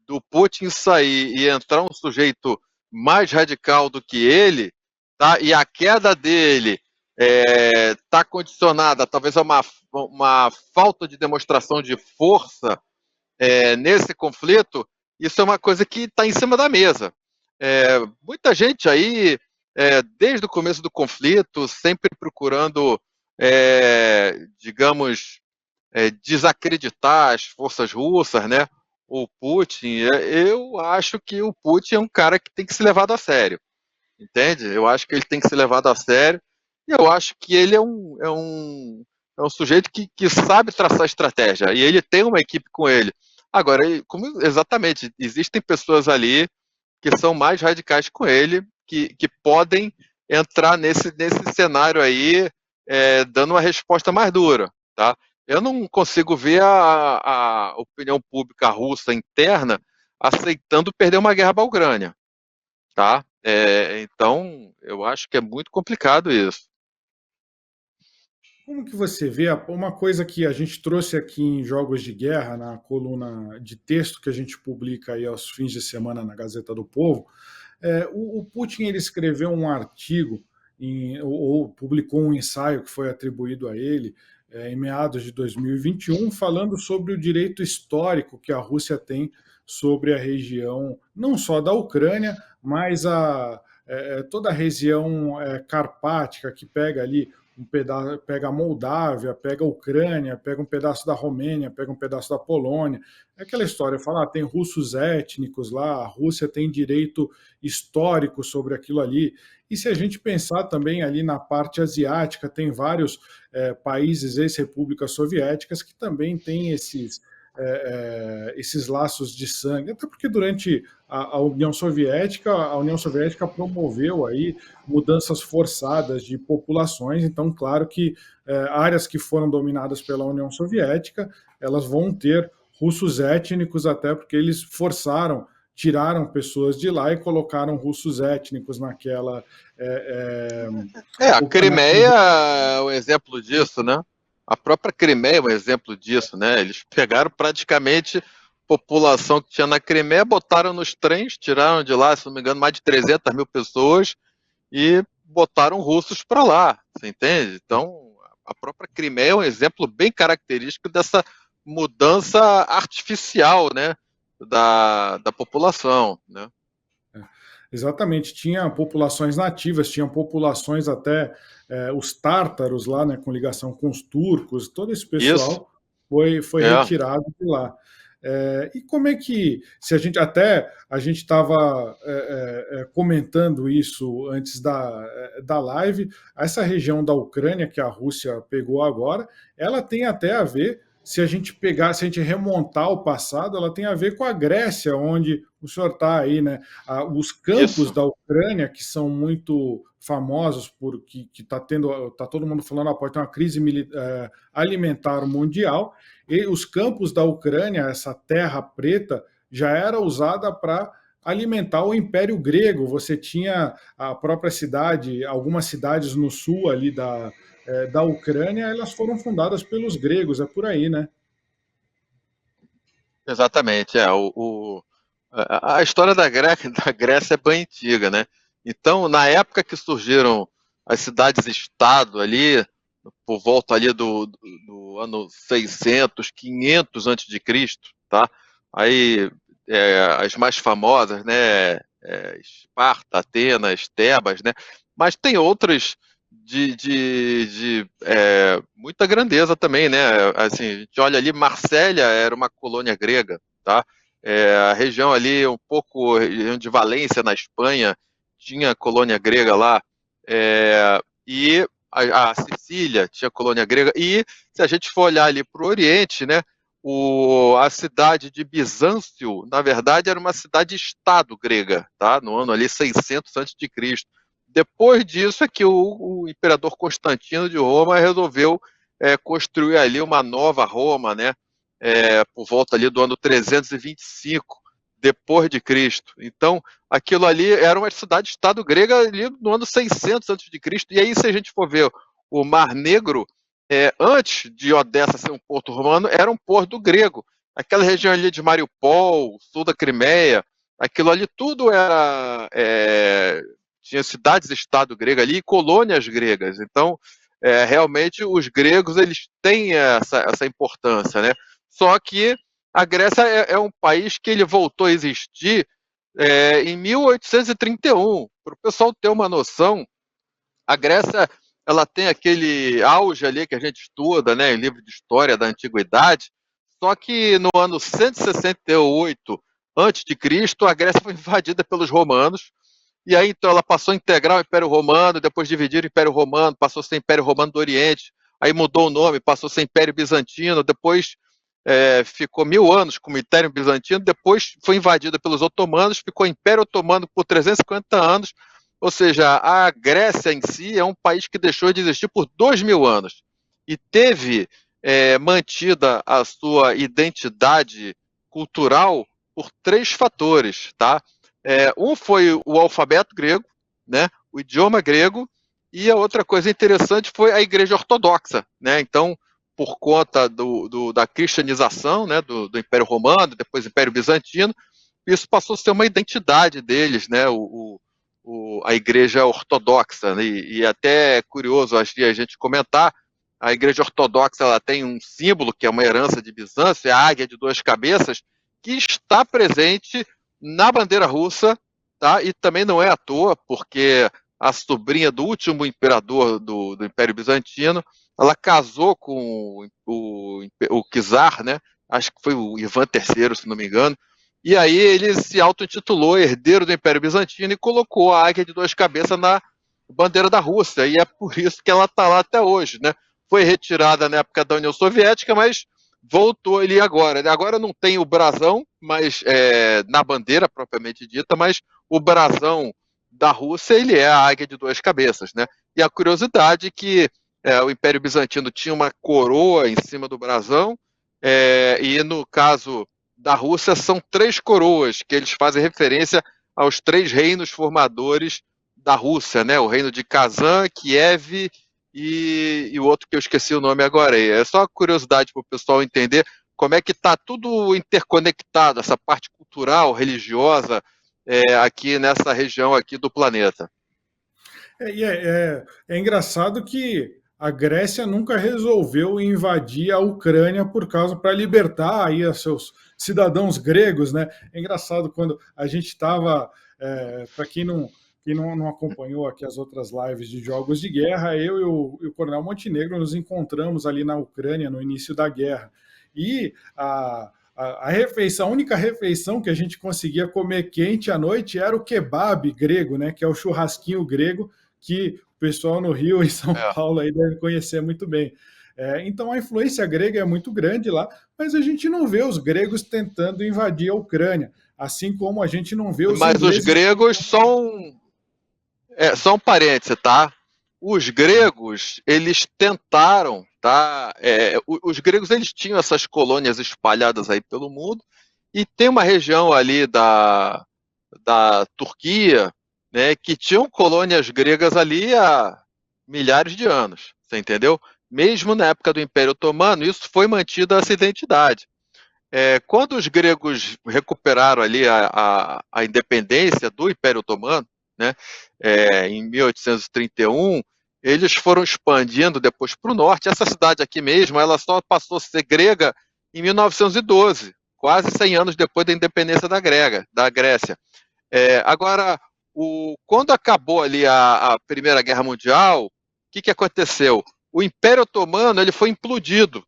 do Putin sair e entrar um sujeito mais radical do que ele, tá? E a queda dele está condicionada talvez a uma falta de demonstração de força nesse conflito, isso é uma coisa que está em cima da mesa. Muita gente aí, desde o começo do conflito, sempre procurando, digamos, desacreditar as forças russas, né? O Putin, eu acho que o Putin é um cara que tem que ser levado a sério, entende? Eu acho que ele tem que ser levado a sério e eu acho que ele é um sujeito que sabe traçar estratégia e ele tem uma equipe com ele. Agora, exatamente, existem pessoas ali que são mais radicais com ele, que podem entrar nesse cenário aí, dando uma resposta mais dura, tá? Eu não consigo ver a opinião pública russa interna aceitando perder uma guerra para a Ucrânia, tá? Então, eu acho que é muito complicado isso. Como que você vê uma coisa que a gente trouxe aqui em Jogos de Guerra, na coluna de texto que a gente publica aí aos fins de semana na Gazeta do Povo, o Putin ele escreveu um artigo ou publicou um ensaio que foi atribuído a ele em meados de 2021, falando sobre o direito histórico que a Rússia tem sobre a região, não só da Ucrânia, mas toda a região carpática que pega ali um pedaço, pega a Moldávia, pega a Ucrânia, pega um pedaço da Romênia, pega um pedaço da Polônia. É aquela história, falar, tem russos étnicos lá, a Rússia tem direito histórico sobre aquilo ali. E se a gente pensar também ali na parte asiática, tem vários países, ex-repúblicas soviéticas, que também têm esses laços de sangue, até porque durante a União Soviética promoveu aí mudanças forçadas de populações, então claro que áreas que foram dominadas pela União Soviética, elas vão ter russos étnicos, até porque eles tiraram pessoas de lá e colocaram russos étnicos naquela... a Crimeia é um exemplo disso, né? A própria Crimeia é um exemplo disso, né? Eles pegaram praticamente a população que tinha na Crimeia, botaram nos trens, tiraram de lá, se não me engano, mais de 300 mil pessoas e botaram russos para lá, você entende? Então, a própria Crimeia é um exemplo bem característico dessa mudança artificial, né, da população, né? Exatamente, tinha populações nativas, tinham populações até os tártaros lá, né, com ligação com os turcos, todo esse pessoal foi retirado de lá. E como é que, se a gente estava comentando isso antes da live, essa região da Ucrânia que a Rússia pegou agora, ela tem até a ver, se a gente remontar ao passado, ela tem a ver com a Grécia, onde o senhor está aí, né? Os campos da Ucrânia, que são muito famosos porque tá todo mundo falando, pode ter uma crise alimentar mundial, e os campos da Ucrânia, essa terra preta, já era usada para alimentar o Império Grego. Você tinha a própria cidade, algumas cidades no sul ali da Ucrânia, elas foram fundadas pelos gregos, é por aí, né? Exatamente, a história da Grécia é bem antiga, né? Então, na época que surgiram as cidades-estado ali, por volta ali do ano 600, 500 antes de Cristo, tá? Aí, as mais famosas, né? Esparta, Atenas, Tebas, né? Mas tem outras de muita grandeza também, né? Assim, a gente olha ali, Marsella era uma colônia grega, tá? A região ali, um pouco de Valência, na Espanha, tinha colônia grega lá, e a Sicília tinha colônia grega, e se a gente for olhar ali para o Oriente, né, a cidade de Bizâncio, na verdade, era uma cidade-estado grega, tá? No ano ali 600 a.C. Depois disso é que o imperador Constantino de Roma resolveu construir ali uma nova Roma, né? Por volta ali do ano 325 depois de Cristo. Então, aquilo ali era uma cidade-estado grega ali no ano 600 antes de Cristo. E aí, se a gente for ver o Mar Negro, antes de Odessa ser um porto romano, era um porto grego. Aquela região ali de Mariupol, sul da Crimeia, aquilo ali tudo tinha cidades-estado grega ali e colônias gregas. Então, realmente, os gregos eles têm essa importância, né? Só que a Grécia é um país que ele voltou a existir em 1831. Para o pessoal ter uma noção, a Grécia ela tem aquele auge ali que a gente estuda, né, em livro de história da antiguidade, só que no ano 168 a.C., a Grécia foi invadida pelos romanos, e aí então ela passou a integrar o Império Romano, depois dividir o Império Romano, passou a ser Império Romano do Oriente, aí mudou o nome, passou a ser Império Bizantino, depois ficou 1000 anos como Império Bizantino, depois foi invadida pelos otomanos, ficou Império Otomano por 350 anos, ou seja, a Grécia em si é um país que deixou de existir por 2000 anos e teve mantida a sua identidade cultural por 3 fatores, tá? Um foi o alfabeto grego, né, o idioma grego, e a outra coisa interessante foi a Igreja Ortodoxa, né? Então, por conta da cristianização, né, do Império Romano, depois do Império Bizantino, isso passou a ser uma identidade deles, né, a Igreja Ortodoxa, né, e até é curioso a gente comentar, a Igreja Ortodoxa ela tem um símbolo que é uma herança de Bizâncio, é a águia de 2 cabeças, que está presente na bandeira russa, tá? E também não é à toa, porque a sobrinha do último imperador do Império Bizantino, ela casou com o czar, né? Acho que foi o Ivan III, se não me engano, e aí ele se auto-intitulou herdeiro do Império Bizantino e colocou a águia de 2 cabeças na bandeira da Rússia, e é por isso que ela está lá até hoje, né? Foi retirada na época da União Soviética, mas voltou ali agora. Agora não tem o brasão, mas na bandeira propriamente dita, mas o brasão da Rússia ele é a águia de 2 cabeças, né? E a curiosidade é que o Império Bizantino tinha uma coroa em cima do brasão, e no caso da Rússia são 3 coroas, que eles fazem referência aos 3 reinos formadores da Rússia, né? O reino de Kazan, Kiev e o outro que eu esqueci o nome agora. É só curiosidade para o pessoal entender como é que está tudo interconectado, essa parte cultural, religiosa, aqui nessa região aqui do planeta. É engraçado que a Grécia nunca resolveu invadir a Ucrânia para libertar aí os seus cidadãos gregos, né? É engraçado quando a gente estava, para quem não acompanhou aqui as outras lives de jogos de guerra, eu e o Coronel Montenegro nos encontramos ali na Ucrânia no início da guerra. E a única refeição que a gente conseguia comer quente à noite era o kebab grego, né? Que é o churrasquinho grego, que o pessoal no Rio e São Paulo aí deve conhecer muito bem. Então a influência grega é muito grande lá, mas a gente não vê os gregos tentando invadir a Ucrânia, assim como a gente não vê os ingleses... Mas os gregos são parênteses, tá? Os gregos, eles tentaram, tá? Os gregos, eles tinham essas colônias espalhadas aí pelo mundo, e tem uma região ali da Turquia, né, que tinham colônias gregas ali há milhares de anos, você entendeu? Mesmo na época do Império Otomano, isso foi mantido essa identidade. Quando os gregos recuperaram ali a independência do Império Otomano, né, em 1831, eles foram expandindo depois para o norte. Essa cidade aqui mesmo, ela só passou a ser grega em 1912, quase 100 anos depois da independência da Grécia. Agora, quando acabou ali a Primeira Guerra Mundial, o que aconteceu? O Império Otomano ele foi implodido,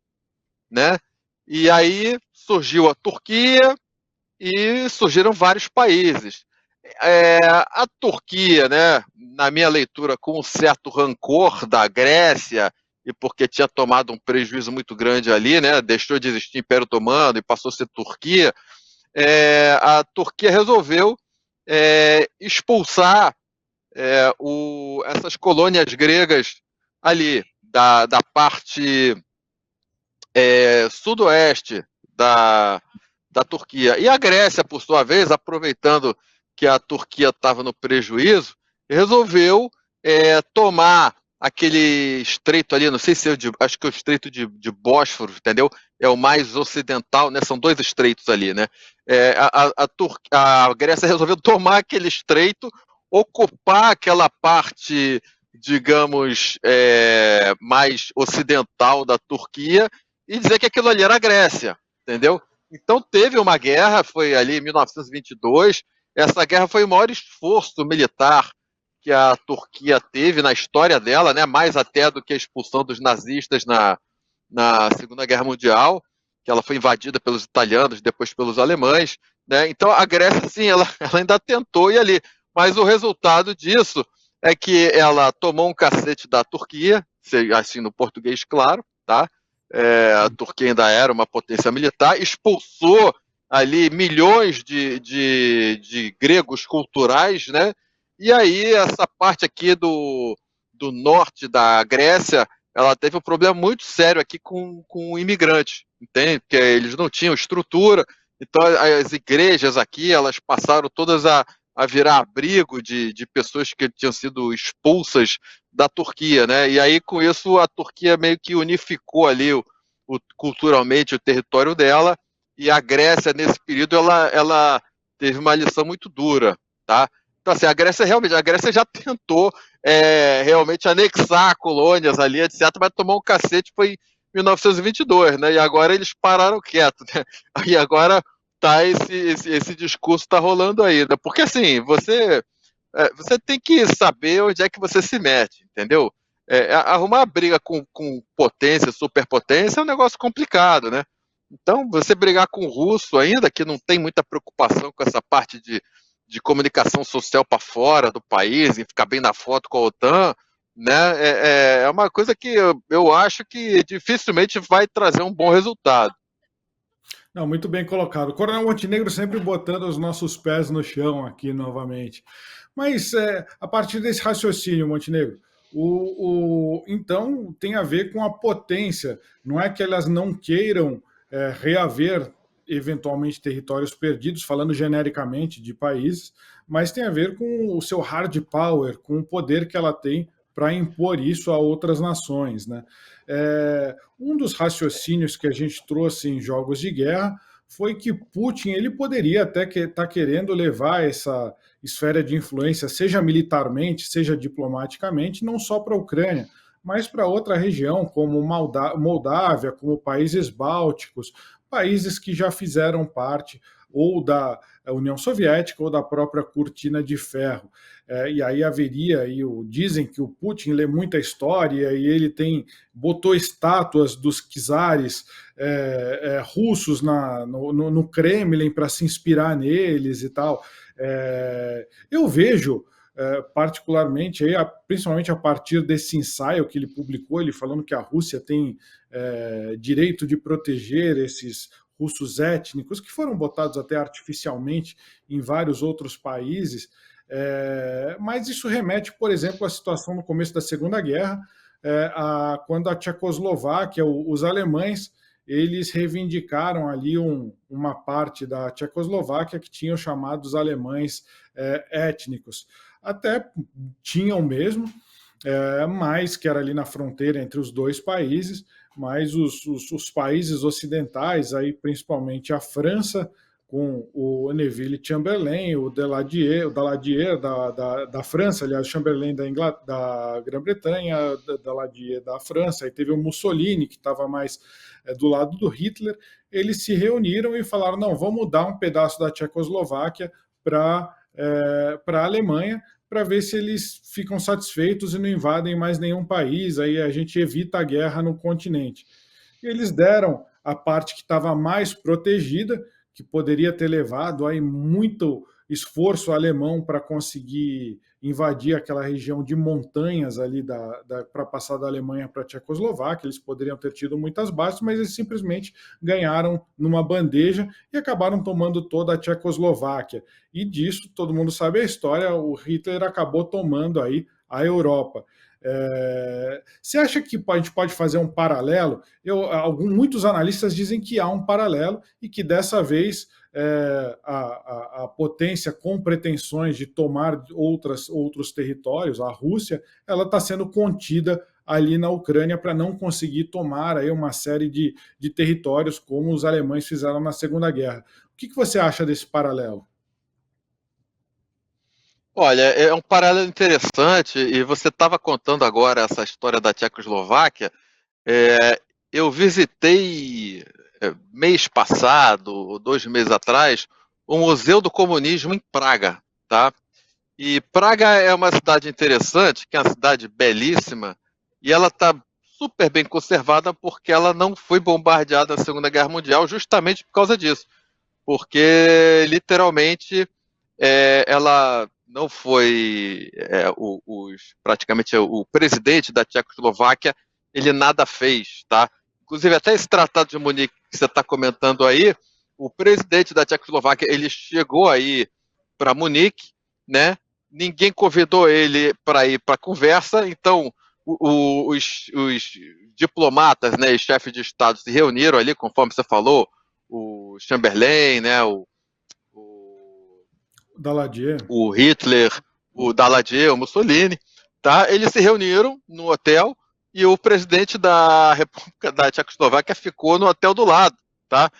né? E aí surgiu a Turquia e surgiram vários países. A Turquia, né, na minha leitura, com um certo rancor da Grécia, e porque tinha tomado um prejuízo muito grande ali, né, deixou de existir Império Otomano e passou a ser Turquia, a Turquia resolveu expulsar essas colônias gregas ali, da parte sudoeste da Turquia. E a Grécia, por sua vez, aproveitando que a Turquia estava no prejuízo, resolveu tomar aquele estreito ali, não sei se acho que é o estreito de Bósforo, entendeu? É o mais ocidental, né? São 2 estreitos ali, né? A Grécia resolveu tomar aquele estreito, ocupar aquela parte, digamos, mais ocidental da Turquia e dizer que aquilo ali era a Grécia, entendeu? Então teve uma guerra, foi ali em 1922, essa guerra foi o maior esforço militar que a Turquia teve na história dela, né, mais até do que a expulsão dos nazistas na Segunda Guerra Mundial, que ela foi invadida pelos italianos, depois pelos alemães, né? Então a Grécia, sim, ela ainda tentou ir ali, mas o resultado disso é que ela tomou um cacete da Turquia, assim no português claro, tá? A Turquia ainda era uma potência militar, expulsou ali milhões de gregos culturais, né? E aí essa parte aqui do norte da Grécia, ela teve um problema muito sério aqui com imigrantes, entende? Porque eles não tinham estrutura, então as igrejas aqui, elas passaram todas a virar abrigo de pessoas que tinham sido expulsas da Turquia, né? E aí com isso a Turquia meio que unificou ali culturalmente o território dela, e a Grécia nesse período ela teve uma lição muito dura, tá? Então assim, a Grécia já tentou realmente anexar colônias ali, etc., mas tomou um cacete foi em 1922, né? E agora eles pararam quieto, né? E agora tá esse discurso tá rolando aí, né? Porque assim, você tem que saber onde é que você se mete, entendeu? Arrumar briga com potência, superpotência é um negócio complicado, né? Então, você brigar com o russo ainda, que não tem muita preocupação com essa parte de comunicação social para fora do país, e ficar bem na foto com a OTAN, né? É uma coisa que eu acho que dificilmente vai trazer um bom resultado. Não, muito bem colocado. O Coronel Montenegro sempre botando os nossos pés no chão aqui novamente. Mas a partir desse raciocínio, Montenegro, então tem a ver com a potência. Não é que elas não queiram reaver eventualmente territórios perdidos, falando genericamente de países, mas tem a ver com o seu hard power, com o poder que ela tem para impor isso a outras nações, né? Um dos raciocínios que a gente trouxe em Jogos de Guerra foi que Putin ele poderia até estar querendo levar essa esfera de influência, seja militarmente, seja diplomaticamente, não só para a Ucrânia, mas para outra região, como Moldávia, como países bálticos, países que já fizeram parte ou da União Soviética ou da própria Cortina de Ferro. E aí haveria, dizem que o Putin lê muita história e ele botou estátuas dos czares russos no Kremlin para se inspirar neles e tal. Eu vejo particularmente, principalmente a partir desse ensaio que ele publicou, ele falando que a Rússia tem direito de proteger esses russos étnicos, que foram botados até artificialmente em vários outros países, mas isso remete, por exemplo, à situação no começo da Segunda Guerra, quando a Tchecoslováquia, os alemães, eles reivindicaram ali uma parte da Tchecoslováquia que tinham chamados alemães étnicos. Até tinham mesmo, mas que era ali na fronteira entre os dois países, mas os países ocidentais, aí principalmente a França, com o Neville Chamberlain, o Daladier da França, aliás, Chamberlain da Grã-Bretanha, Daladier da França, aí teve o Mussolini, que estava mais do lado do Hitler, eles se reuniram e falaram, não, vamos dar um pedaço da Tchecoslováquia para a Alemanha, para ver se eles ficam satisfeitos e não invadem mais nenhum país, aí a gente evita a guerra no continente. E eles deram a parte que estava mais protegida, que poderia ter levado aí muito esforço alemão para conseguir invadir aquela região de montanhas ali para passar da Alemanha para a Tchecoslováquia. Eles poderiam ter tido muitas bases, mas eles simplesmente ganharam numa bandeja e acabaram tomando toda a Tchecoslováquia. E disso, todo mundo sabe a história, o Hitler acabou tomando aí a Europa. Você acha que a gente pode fazer um paralelo? Muitos analistas dizem que há um paralelo e que dessa vez a potência com pretensões de tomar outros territórios, a Rússia, ela está sendo contida ali na Ucrânia para não conseguir tomar aí uma série de territórios como os alemães fizeram na Segunda Guerra. O que você acha desse paralelo? Olha, é um paralelo interessante, e você estava contando agora essa história da Tchecoslováquia. Eu visitei mês passado, 2 meses atrás, o Museu do Comunismo em Praga, tá? E Praga é uma cidade interessante, que é uma cidade belíssima, e ela está super bem conservada porque ela não foi bombardeada na Segunda Guerra Mundial justamente por causa disso. Porque, literalmente, ela não foi... praticamente, o presidente da Tchecoslováquia, ele nada fez, tá? Inclusive, até esse Tratado de Munique que você está comentando aí, o presidente da Tchecoslováquia, ele chegou aí para Munique, né? Ninguém convidou ele para ir para a conversa, então os diplomatas, né, e chefes de Estado se reuniram ali, conforme você falou, o Chamberlain, né, Daladier. o Hitler, o Daladier, o Mussolini, tá? Eles se reuniram no hotel e o presidente da República da Tchecoslováquia ficou no hotel do lado, tá?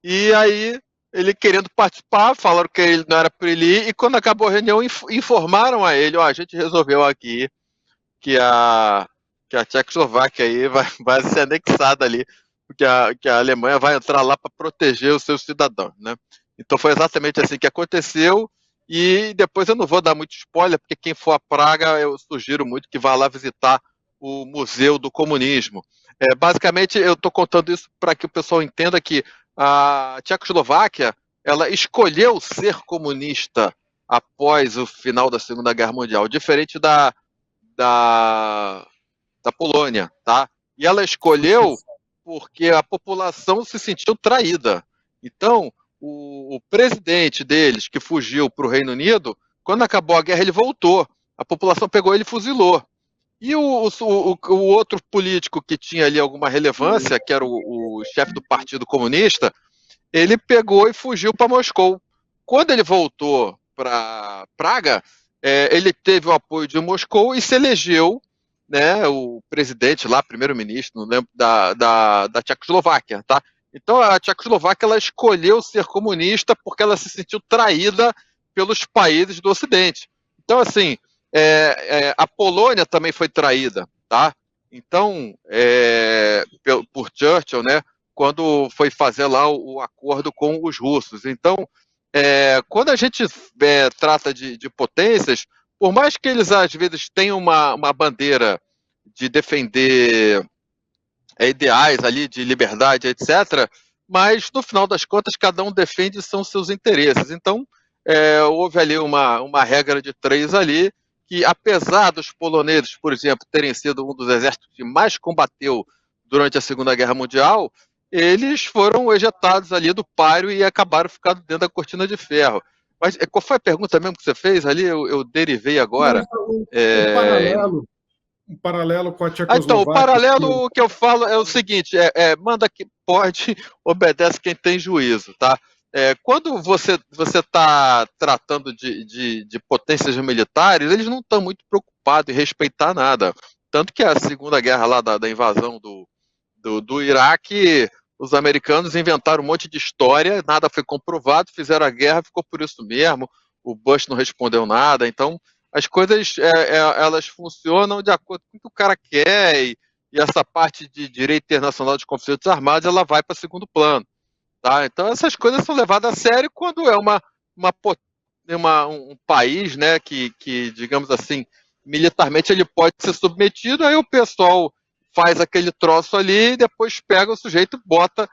E aí ele querendo participar, falaram que ele não era para ele ir, e quando acabou a reunião informaram a ele, a gente resolveu aqui que a Tchecoslováquia aí vai ser anexada ali, porque que a Alemanha vai entrar lá para proteger os seus cidadãos, né? Então foi exatamente assim que aconteceu, e depois eu não vou dar muito spoiler, porque quem for a Praga, eu sugiro muito que vá lá visitar o Museu do Comunismo. Basicamente, eu estou contando isso para que o pessoal entenda que a Tchecoslováquia, ela escolheu ser comunista após o final da Segunda Guerra Mundial, diferente da Polônia, tá? E ela escolheu porque a população se sentiu traída. Então, o presidente deles, que fugiu para o Reino Unido, quando acabou a guerra, ele voltou. A população pegou ele e fuzilou. E o outro político que tinha ali alguma relevância, que era o chefe do Partido Comunista, ele pegou e fugiu para Moscou. Quando ele voltou para Praga, ele teve o apoio de Moscou e se elegeu, né, o presidente lá, primeiro-ministro, não lembro, da Tchecoslováquia, tá? Então a Tchecoslováquia, ela escolheu ser comunista porque ela se sentiu traída pelos países do Ocidente. Então, assim, a Polônia também foi traída, tá? Então, por Churchill, né, quando foi fazer lá o acordo com os russos. Então, quando a gente trata de potências, por mais que eles às vezes tenham uma bandeira de defender ideais ali de liberdade, etc., mas no final das contas cada um defende são seus interesses. Então houve ali uma regra de três ali, que apesar dos poloneses, por exemplo, terem sido um dos exércitos que mais combateu durante a Segunda Guerra Mundial, eles foram ejetados ali do páreo e acabaram ficando dentro da cortina de ferro. Mas qual foi a pergunta mesmo que você fez ali? Eu derivei agora. Um paralelo com a Tchecoslováquia. Então, o paralelo que eu falo é o seguinte: manda que pode, obedece quem tem juízo, tá? Quando você está tratando de potências militares, eles não estão muito preocupados em respeitar nada. Tanto que a Segunda Guerra lá da invasão do Iraque, os americanos inventaram um monte de história, nada foi comprovado, fizeram a guerra, ficou por isso mesmo, o Bush não respondeu nada. Então, as coisas elas funcionam de acordo com o que o cara quer, e essa parte de direito internacional de conflitos armados, ela vai para segundo plano. Tá? Então, essas coisas são levadas a sério quando é um país, né, que, digamos assim, militarmente ele pode ser submetido, aí o pessoal faz aquele troço ali e depois pega o sujeito e bota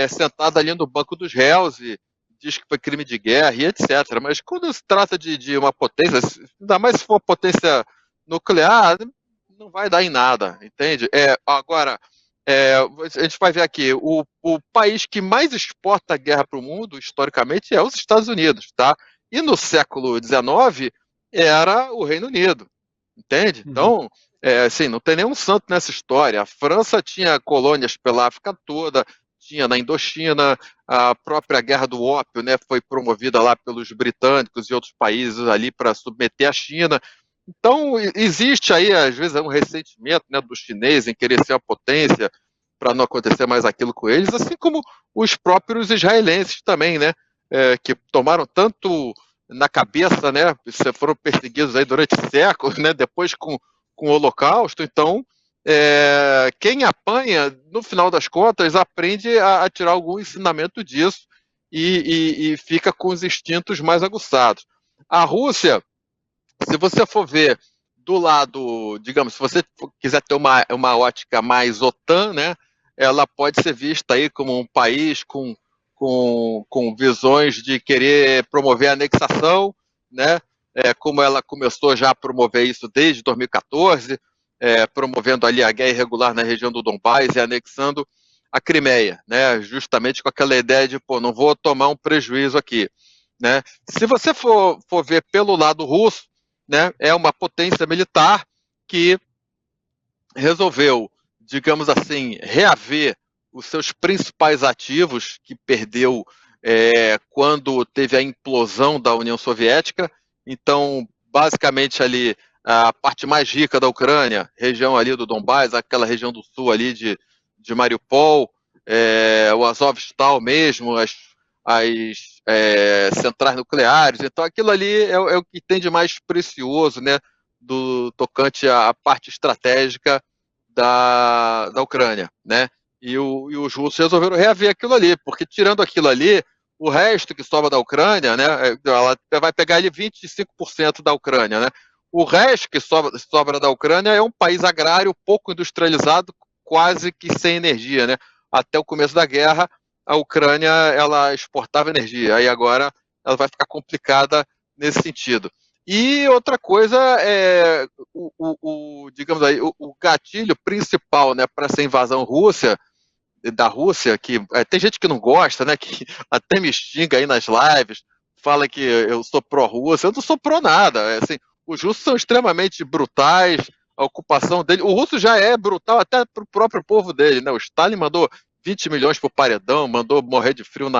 sentado ali no banco dos réus e diz que foi crime de guerra e etc. Mas quando se trata de uma potência, ainda mais se for uma potência nuclear, não vai dar em nada, entende? Agora, a gente vai ver aqui, o país que mais exporta guerra para o mundo, historicamente, é os Estados Unidos, tá? E no século XIX, era o Reino Unido, entende? Então, assim, não tem nenhum santo nessa história. A França tinha colônias pela África toda, tinha na Indochina, a própria Guerra do Ópio, né, foi promovida lá pelos britânicos e outros países ali para submeter a China. Então, existe aí, às vezes, um ressentimento, né, do chinês em querer ser a potência para não acontecer mais aquilo com eles, assim como os próprios israelenses também, né, que tomaram tanto na cabeça, né, foram perseguidos aí durante séculos, né, depois com o Holocausto. Então, quem apanha, no final das contas, aprende a tirar algum ensinamento disso e fica com os instintos mais aguçados. A Rússia, se você for ver do lado, digamos, se você quiser ter uma ótica mais OTAN, né, ela pode ser vista aí como um país com visões de querer promover a anexação, né, como ela começou já a promover isso desde 2014, promovendo ali a guerra irregular na região do Donbás e anexando a Crimeia, né, justamente com aquela ideia de, pô, não vou tomar um prejuízo aqui, né. Se você for ver pelo lado russo, né, é uma potência militar que resolveu, digamos assim, reaver os seus principais ativos que perdeu quando teve a implosão da União Soviética. Então, basicamente ali a parte mais rica da Ucrânia, região ali do Donbás, aquela região do sul ali de Mariupol, o Azovstal mesmo, as centrais nucleares. Então, aquilo ali é o que tem de mais precioso, né, do tocante à parte estratégica da Ucrânia, né? E os russos resolveram reaver aquilo ali, porque tirando aquilo ali, o resto que sobra da Ucrânia, né, ela vai pegar ali 25% da Ucrânia, né? O resto que sobra da Ucrânia é um país agrário, pouco industrializado, quase que sem energia, né? Até o começo da guerra, a Ucrânia ela exportava energia, aí agora ela vai ficar complicada nesse sentido. E outra coisa é digamos aí, o gatilho principal, né, para essa invasão da Rússia, que tem gente que não gosta, né, que até me xinga aí nas lives, fala que eu sou pró-Rússia, eu não sou pró nada, assim, os russos são extremamente brutais, a ocupação dele, o russo já é brutal até para o próprio povo dele, né, o Stalin mandou 20 milhões pro paredão, mandou morrer de frio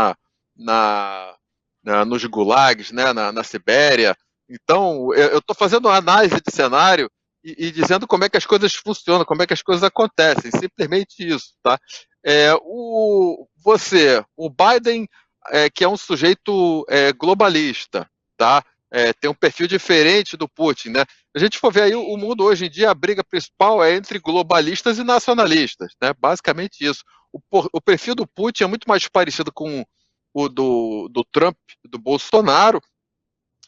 nos gulags, né, na Sibéria. Então, eu estou fazendo uma análise de cenário e dizendo como é que as coisas funcionam, como é que as coisas acontecem, simplesmente isso, tá? O Biden, que é um sujeito globalista, tá? Tem um perfil diferente do Putin, né? A gente for ver aí o mundo hoje em dia, a briga principal é entre globalistas e nacionalistas, né? Basicamente isso. O perfil do Putin é muito mais parecido com o do Trump, do Bolsonaro,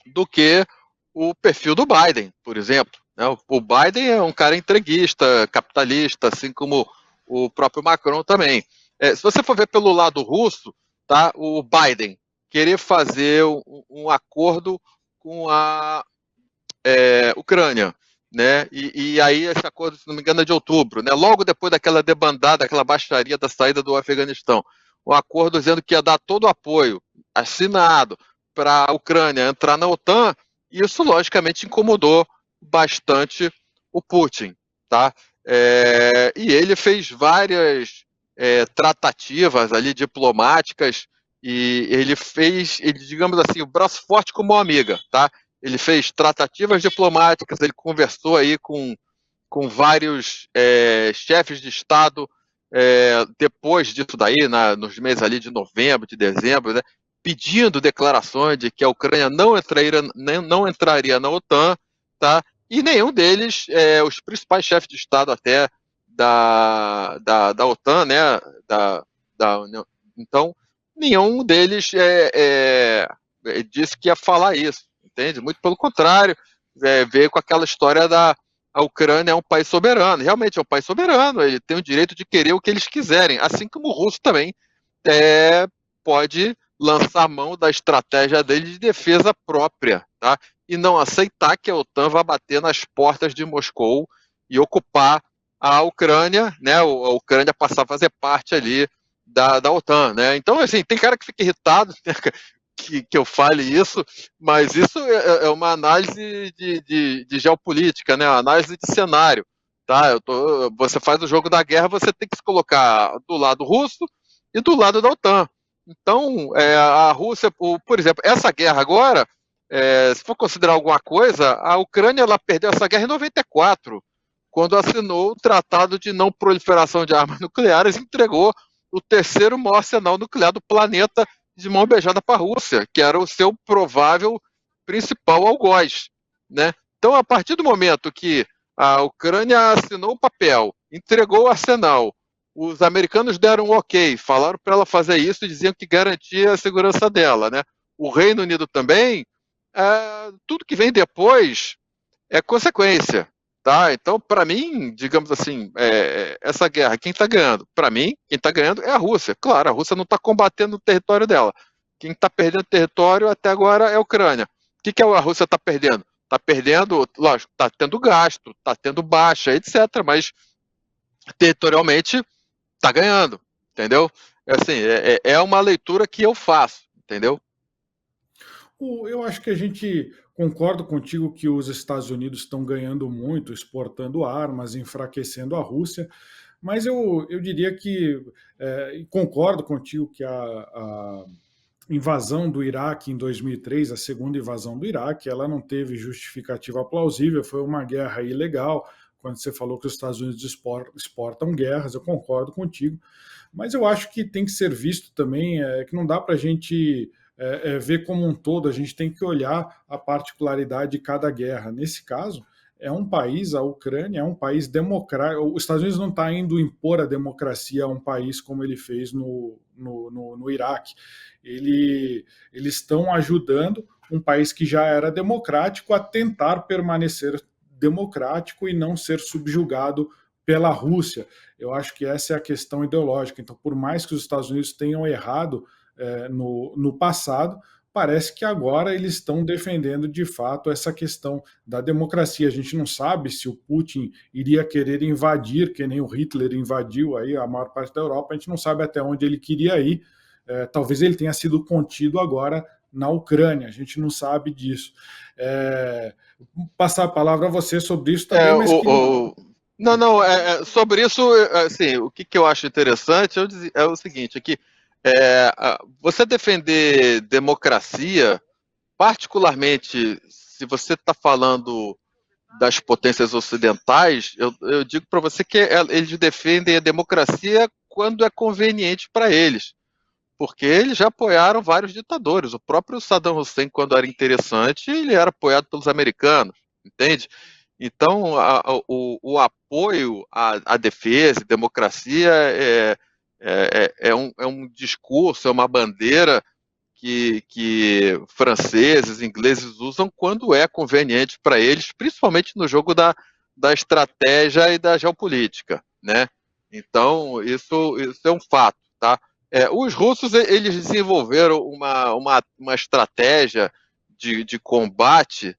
do que o perfil do Biden, por exemplo. Né? O Biden é um cara entreguista, capitalista, assim como o próprio Macron também. Se você for ver pelo lado russo, tá, o Biden querer fazer um acordo com a Ucrânia, né? E aí esse acordo, se não me engano, é de outubro, né? Logo depois daquela debandada, aquela baixaria da saída do Afeganistão, um acordo dizendo que ia dar todo o apoio assinado para a Ucrânia entrar na OTAN. Isso logicamente incomodou bastante o Putin, tá? E ele fez várias tratativas ali diplomáticas e ele fez, digamos assim, o braço forte como uma amiga, tá? Ele fez tratativas diplomáticas, ele conversou aí com vários chefes de Estado depois disso daí, nos meses ali de novembro, de dezembro, né, pedindo declarações de que a Ucrânia não entraria na OTAN, tá? E nenhum deles, os principais chefes de Estado até da OTAN, né, da União, então, nenhum deles disse que ia falar isso, entende? Muito pelo contrário, veio com aquela história a Ucrânia é um país soberano, realmente é um país soberano, ele tem o direito de querer o que eles quiserem, assim como o russo também pode lançar mão da estratégia dele de defesa própria, tá? E não aceitar que a OTAN vá bater nas portas de Moscou e ocupar a Ucrânia, né? A Ucrânia passar a fazer parte ali da OTAN, né? Então, assim, tem cara que fica irritado, né, que eu fale isso, mas isso é uma análise de geopolítica, né? Uma análise de cenário, tá? Você faz o jogo da guerra, você tem que se colocar do lado russo e do lado da OTAN. Então, a Rússia, por exemplo, essa guerra agora, se for considerar alguma coisa, a Ucrânia ela perdeu essa guerra em 94, quando assinou o Tratado de Não Proliferação de Armas Nucleares e entregou o terceiro maior arsenal nuclear do planeta de mão beijada para a Rússia, que era o seu provável principal algoz, né? Então, a partir do momento que a Ucrânia assinou o papel, entregou o arsenal os americanos deram um ok, falaram para ela fazer isso e diziam que garantia a segurança dela, né? O Reino Unido também, tudo que vem depois é consequência, tá? Então, para mim, digamos assim, essa guerra, quem está ganhando? Para mim, quem está ganhando é a Rússia. Claro, a Rússia não está combatendo o território dela. Quem está perdendo território até agora é a Ucrânia. O que a Rússia está perdendo? Está perdendo, lógico, está tendo gasto, está tendo baixa, etc. Mas territorialmente está ganhando, entendeu? Assim, é uma leitura que eu faço, entendeu? Eu acho que a gente concorda contigo que os Estados Unidos estão ganhando muito, exportando armas, enfraquecendo a Rússia, mas eu diria que concordo contigo que a invasão do Iraque em 2003, a segunda invasão do Iraque, ela não teve justificativa plausível, foi uma guerra ilegal. Quando você falou que os Estados Unidos exportam guerras, eu concordo contigo, mas eu acho que tem que ser visto também, que não dá para a gente ver como um todo, a gente tem que olhar a particularidade de cada guerra. Nesse caso, é um país, a Ucrânia é um país democrático. Os Estados Unidos não está indo impor a democracia a um país como ele fez no Iraque. Eles estão ajudando um país que já era democrático a tentar permanecer democrático e não ser subjugado pela Rússia. Eu acho que essa é a questão ideológica. Então, por mais que os Estados Unidos tenham errado no passado, parece que agora eles estão defendendo de fato essa questão da democracia. A gente não sabe se o Putin iria querer invadir, que nem o Hitler invadiu aí a maior parte da Europa, a gente não sabe até onde ele queria ir. Talvez ele tenha sido contido agora na Ucrânia, a gente não sabe disso. Passar a palavra a você sobre isso também, mas Não, sobre isso, assim, o que eu acho interessante é o seguinte, aqui, você defender democracia, particularmente se você está falando das potências ocidentais, eu digo para você que eles defendem a democracia quando é conveniente para eles, porque eles já apoiaram vários ditadores. O próprio Saddam Hussein, quando era interessante, ele era apoiado pelos americanos, entende? Então, o apoio à defesa e democracia é um discurso, é uma bandeira que franceses, ingleses usam quando é conveniente para eles, principalmente no jogo da estratégia e da geopolítica, né? Então, isso é um fato, tá? Os russos, eles desenvolveram uma estratégia de combate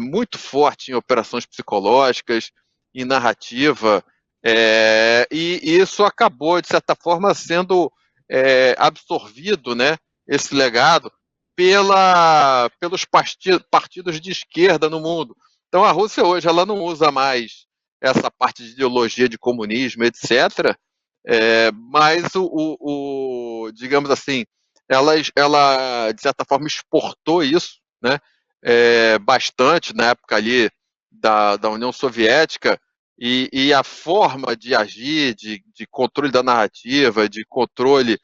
muito forte em operações psicológicas, em narrativa, e isso acabou, de certa forma, sendo absorvido, né, esse legado, pelos partidos de esquerda no mundo. Então, a Rússia hoje ela não usa mais essa parte de ideologia de comunismo, etc., mas, digamos assim, ela, de certa forma, exportou isso, né, bastante na época ali da União Soviética, e a forma de agir, de controle da narrativa, de controle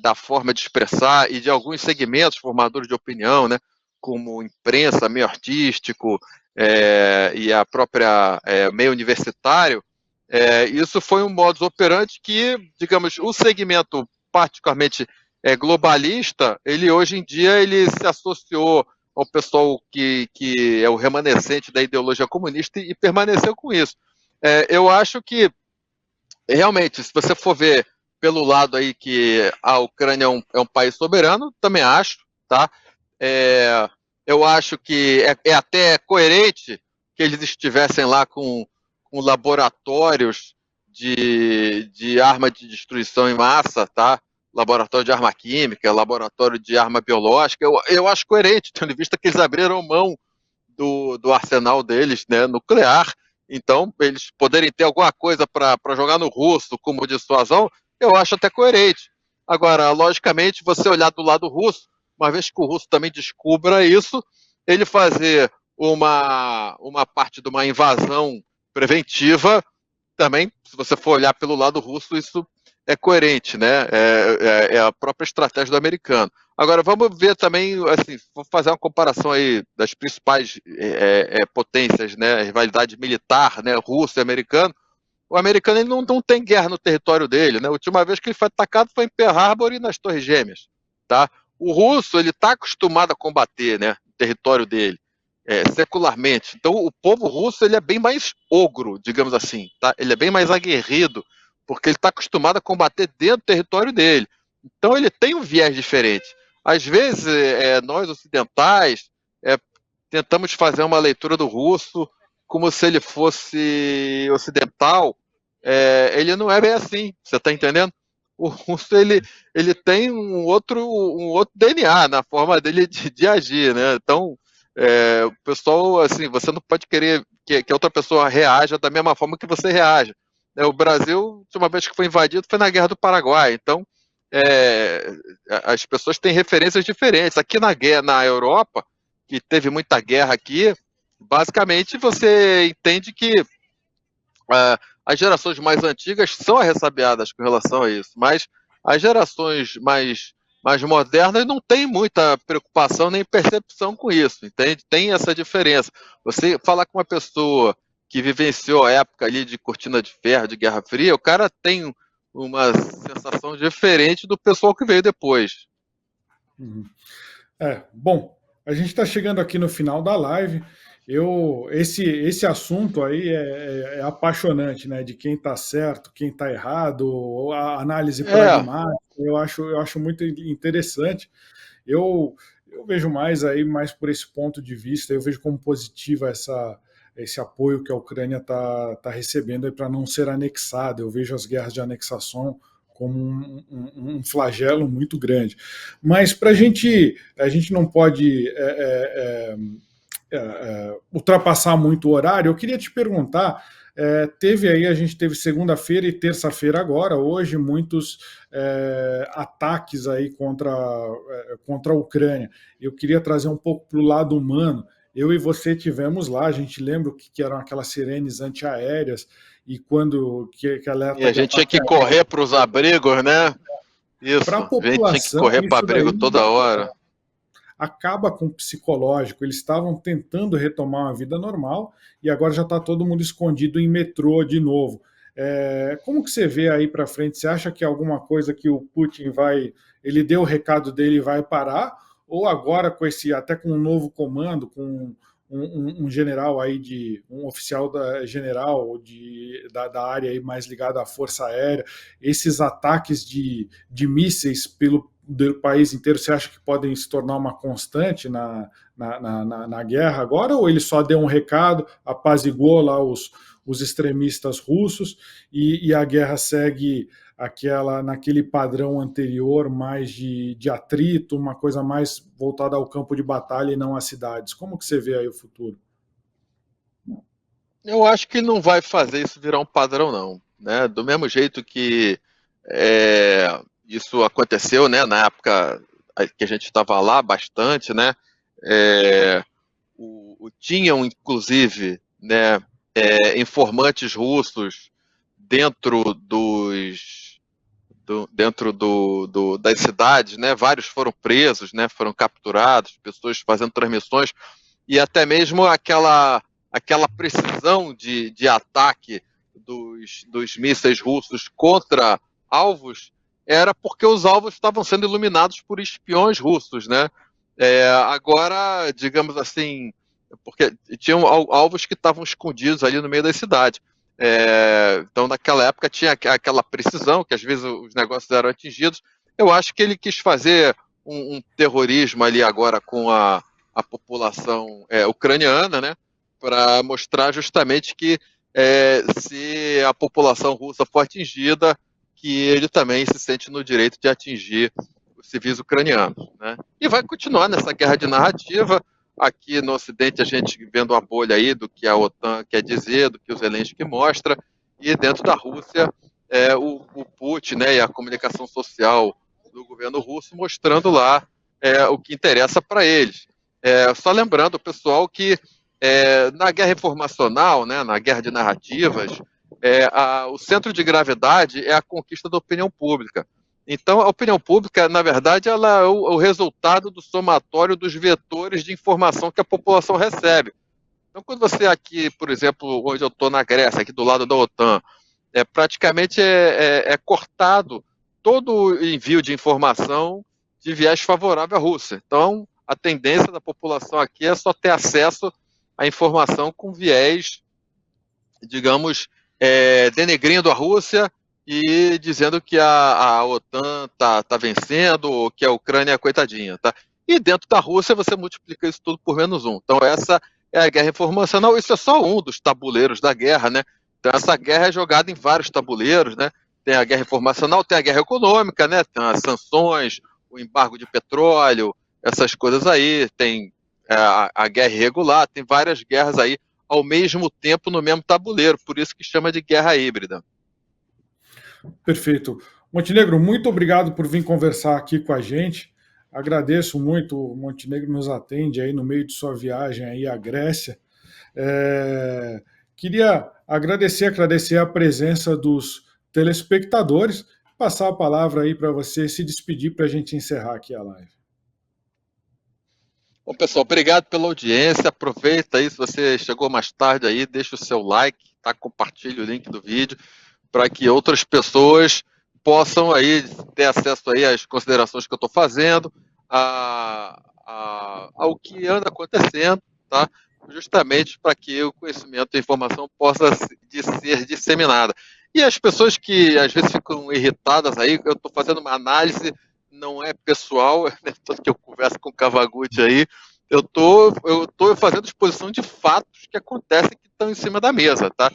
da forma de expressar e de alguns segmentos formadores de opinião, né, como imprensa, meio artístico e a própria meio universitário, isso foi um modus operandi que, digamos, o segmento particularmente globalista, ele hoje em dia ele se associou ao pessoal que é o remanescente da ideologia comunista e permaneceu com isso. Eu acho que, realmente, se você for ver pelo lado aí que a Ucrânia é um país soberano, também acho, tá? Eu acho que é até coerente que eles estivessem lá com laboratórios de arma de destruição em massa, tá? Laboratório de arma química, laboratório de arma biológica. Eu acho coerente, tendo em vista que eles abriram mão do arsenal deles, né, nuclear. Então, eles poderem ter alguma coisa para jogar no russo como dissuasão, eu acho até coerente. Agora, logicamente, você olhar do lado russo, uma vez que o russo também descubra isso, ele fazer uma parte de uma invasão preventiva, também, se você for olhar pelo lado russo, isso é coerente, né? É a própria estratégia do americano. Agora, vamos ver também, assim, vou fazer uma comparação aí das principais potências, né? Rivalidade militar, né? Russo e americano. o americano ele não tem guerra no território dele, né? A última vez que ele foi atacado foi em Pearl Harbor e nas Torres Gêmeas, tá? O russo ele está acostumado a combater, né, o território dele, secularmente. Então o povo russo ele é bem mais ogro, digamos assim, tá? Ele é bem mais aguerrido, porque ele está acostumado a combater dentro do território dele. Então ele tem um viés diferente. Às vezes nós ocidentais tentamos fazer uma leitura do russo como se ele fosse ocidental. Ele não é bem assim, você está entendendo? O russo ele tem um outro DNA na forma dele de agir, né? Então, o pessoal, assim, você não pode querer que outra pessoa reaja da mesma forma que você reage. O Brasil, a última vez que foi invadido foi na Guerra do Paraguai. Então, as pessoas têm referências diferentes. Aqui na Europa, que teve muita guerra aqui, basicamente você entende que as gerações mais antigas são arressabiadas com relação a isso, mas as gerações mais modernas não têm muita preocupação nem percepção com isso, entende? Tem essa diferença. Você falar com uma pessoa que vivenciou a época ali de cortina de ferro, de Guerra Fria, o cara tem uma sensação diferente do pessoal que veio depois. Bom, a gente está chegando aqui no final da live. Esse assunto aí é apaixonante, né? De quem está certo, quem está errado, a análise pragmática. Eu acho muito interessante. Eu vejo mais por esse ponto de vista. Eu vejo como positiva esse apoio que a Ucrânia está recebendo para não ser anexada. Eu vejo as guerras de anexação como um flagelo muito grande. Mas a gente não pode ultrapassar muito o horário. Eu queria te perguntar, a gente teve segunda-feira e terça-feira agora, hoje, muitos ataques aí contra a Ucrânia. Eu queria trazer um pouco para o lado humano. Eu e você tivemos lá, a gente lembra o que eram aquelas sirenes antiaéreas, e quando que alerta... E a gente tinha que correr para os abrigos, né? Isso, a gente tinha que correr para abrigo toda hora. Acaba com o psicológico. Eles estavam tentando retomar uma vida normal e agora já está todo mundo escondido em metrô de novo. Como que você vê aí para frente? Você acha que alguma coisa que o Putin ele deu o recado dele e vai parar? Ou agora até com um novo comando, com um general aí um oficial general da área aí mais ligada à Força Aérea, esses ataques de mísseis pelo país inteiro, você acha que podem se tornar uma constante na guerra agora, ou ele só deu um recado, apaziguou lá os extremistas russos e a guerra segue naquele padrão anterior, mais de atrito, uma coisa mais voltada ao campo de batalha e não às cidades? Como que você vê aí o futuro? Eu acho que não vai fazer isso virar um padrão, não, né? Do mesmo jeito que isso aconteceu, né, na época que a gente estava lá bastante, né? Tinham, inclusive, né, informantes russos dentro das cidades, né? Vários foram presos, né? Foram capturados, pessoas fazendo transmissões, e até mesmo aquela precisão de ataque dos mísseis russos contra alvos era porque os alvos estavam sendo iluminados por espiões russos, né? Agora, digamos assim, porque tinham alvos que estavam escondidos ali no meio da cidade. Então, naquela época, tinha aquela precisão, que às vezes os negócios eram atingidos. Eu acho que ele quis fazer um terrorismo ali agora com a população ucraniana, né? Para mostrar justamente que se a população russa for atingida, que ele também se sente no direito de atingir os civis ucranianos, né? E vai continuar nessa guerra de narrativa. Aqui no Ocidente a gente vendo uma bolha aí do que a OTAN quer dizer, do que o Zelensky mostra, e dentro da Rússia o Putin, né, e a comunicação social do governo russo mostrando lá o que interessa para eles. Só lembrando, pessoal, que na guerra informacional, né, na guerra de narrativas, o centro de gravidade é a conquista da opinião pública. Então, a opinião pública, na verdade, ela é o resultado do somatório dos vetores de informação que a população recebe. Então, quando você aqui, por exemplo, onde eu estou na Grécia, aqui do lado da OTAN, praticamente é cortado todo o envio de informação de viés favorável à Rússia. Então, a tendência da população aqui é só ter acesso à informação com viés, digamos, denegrindo a Rússia e dizendo que a OTAN tá vencendo, ou que a Ucrânia é coitadinha, tá? E dentro da Rússia você multiplica isso tudo por -1. Então essa é a guerra informacional. Isso é só um dos tabuleiros da guerra, né? Então essa guerra é jogada em vários tabuleiros, né? Tem a guerra informacional, tem a guerra econômica, né? Tem as sanções, o embargo de petróleo, essas coisas aí. Tem a guerra irregular, tem várias guerras aí ao mesmo tempo no mesmo tabuleiro. Por isso que chama de guerra híbrida. Perfeito. Montenegro, muito obrigado por vir conversar aqui com a gente. Agradeço muito, o Montenegro nos atende aí no meio de sua viagem aí à Grécia. Queria agradecer a presença dos telespectadores, passar a palavra aí para você se despedir para a gente encerrar aqui a live. Bom, pessoal, obrigado pela audiência. Aproveita aí, se você chegou mais tarde aí, deixa o seu like, tá? Compartilha o link do vídeo para que outras pessoas possam aí ter acesso aí às considerações que eu estou fazendo, ao que anda acontecendo, tá? Justamente para que o conhecimento e a informação possa ser disseminada. E as pessoas que às vezes ficam irritadas aí, eu estou fazendo uma análise, não é pessoal, né? Tanto que eu converso com o Cavagutti aí, eu tô fazendo exposição de fatos que acontecem, que estão em cima da mesa, tá?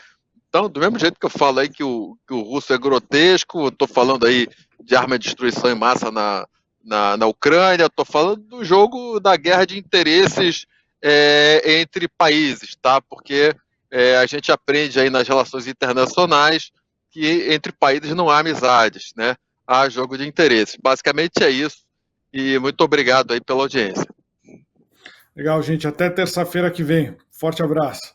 Então, do mesmo jeito que eu falo aí que o russo é grotesco, eu estou falando aí de arma de destruição em massa na Ucrânia, estou falando do jogo da guerra de interesses entre países, tá? Porque a gente aprende aí nas relações internacionais que entre países não há amizades, né? Há jogo de interesses. Basicamente é isso. E muito obrigado aí pela audiência. Legal, gente. Até terça-feira que vem. Forte abraço.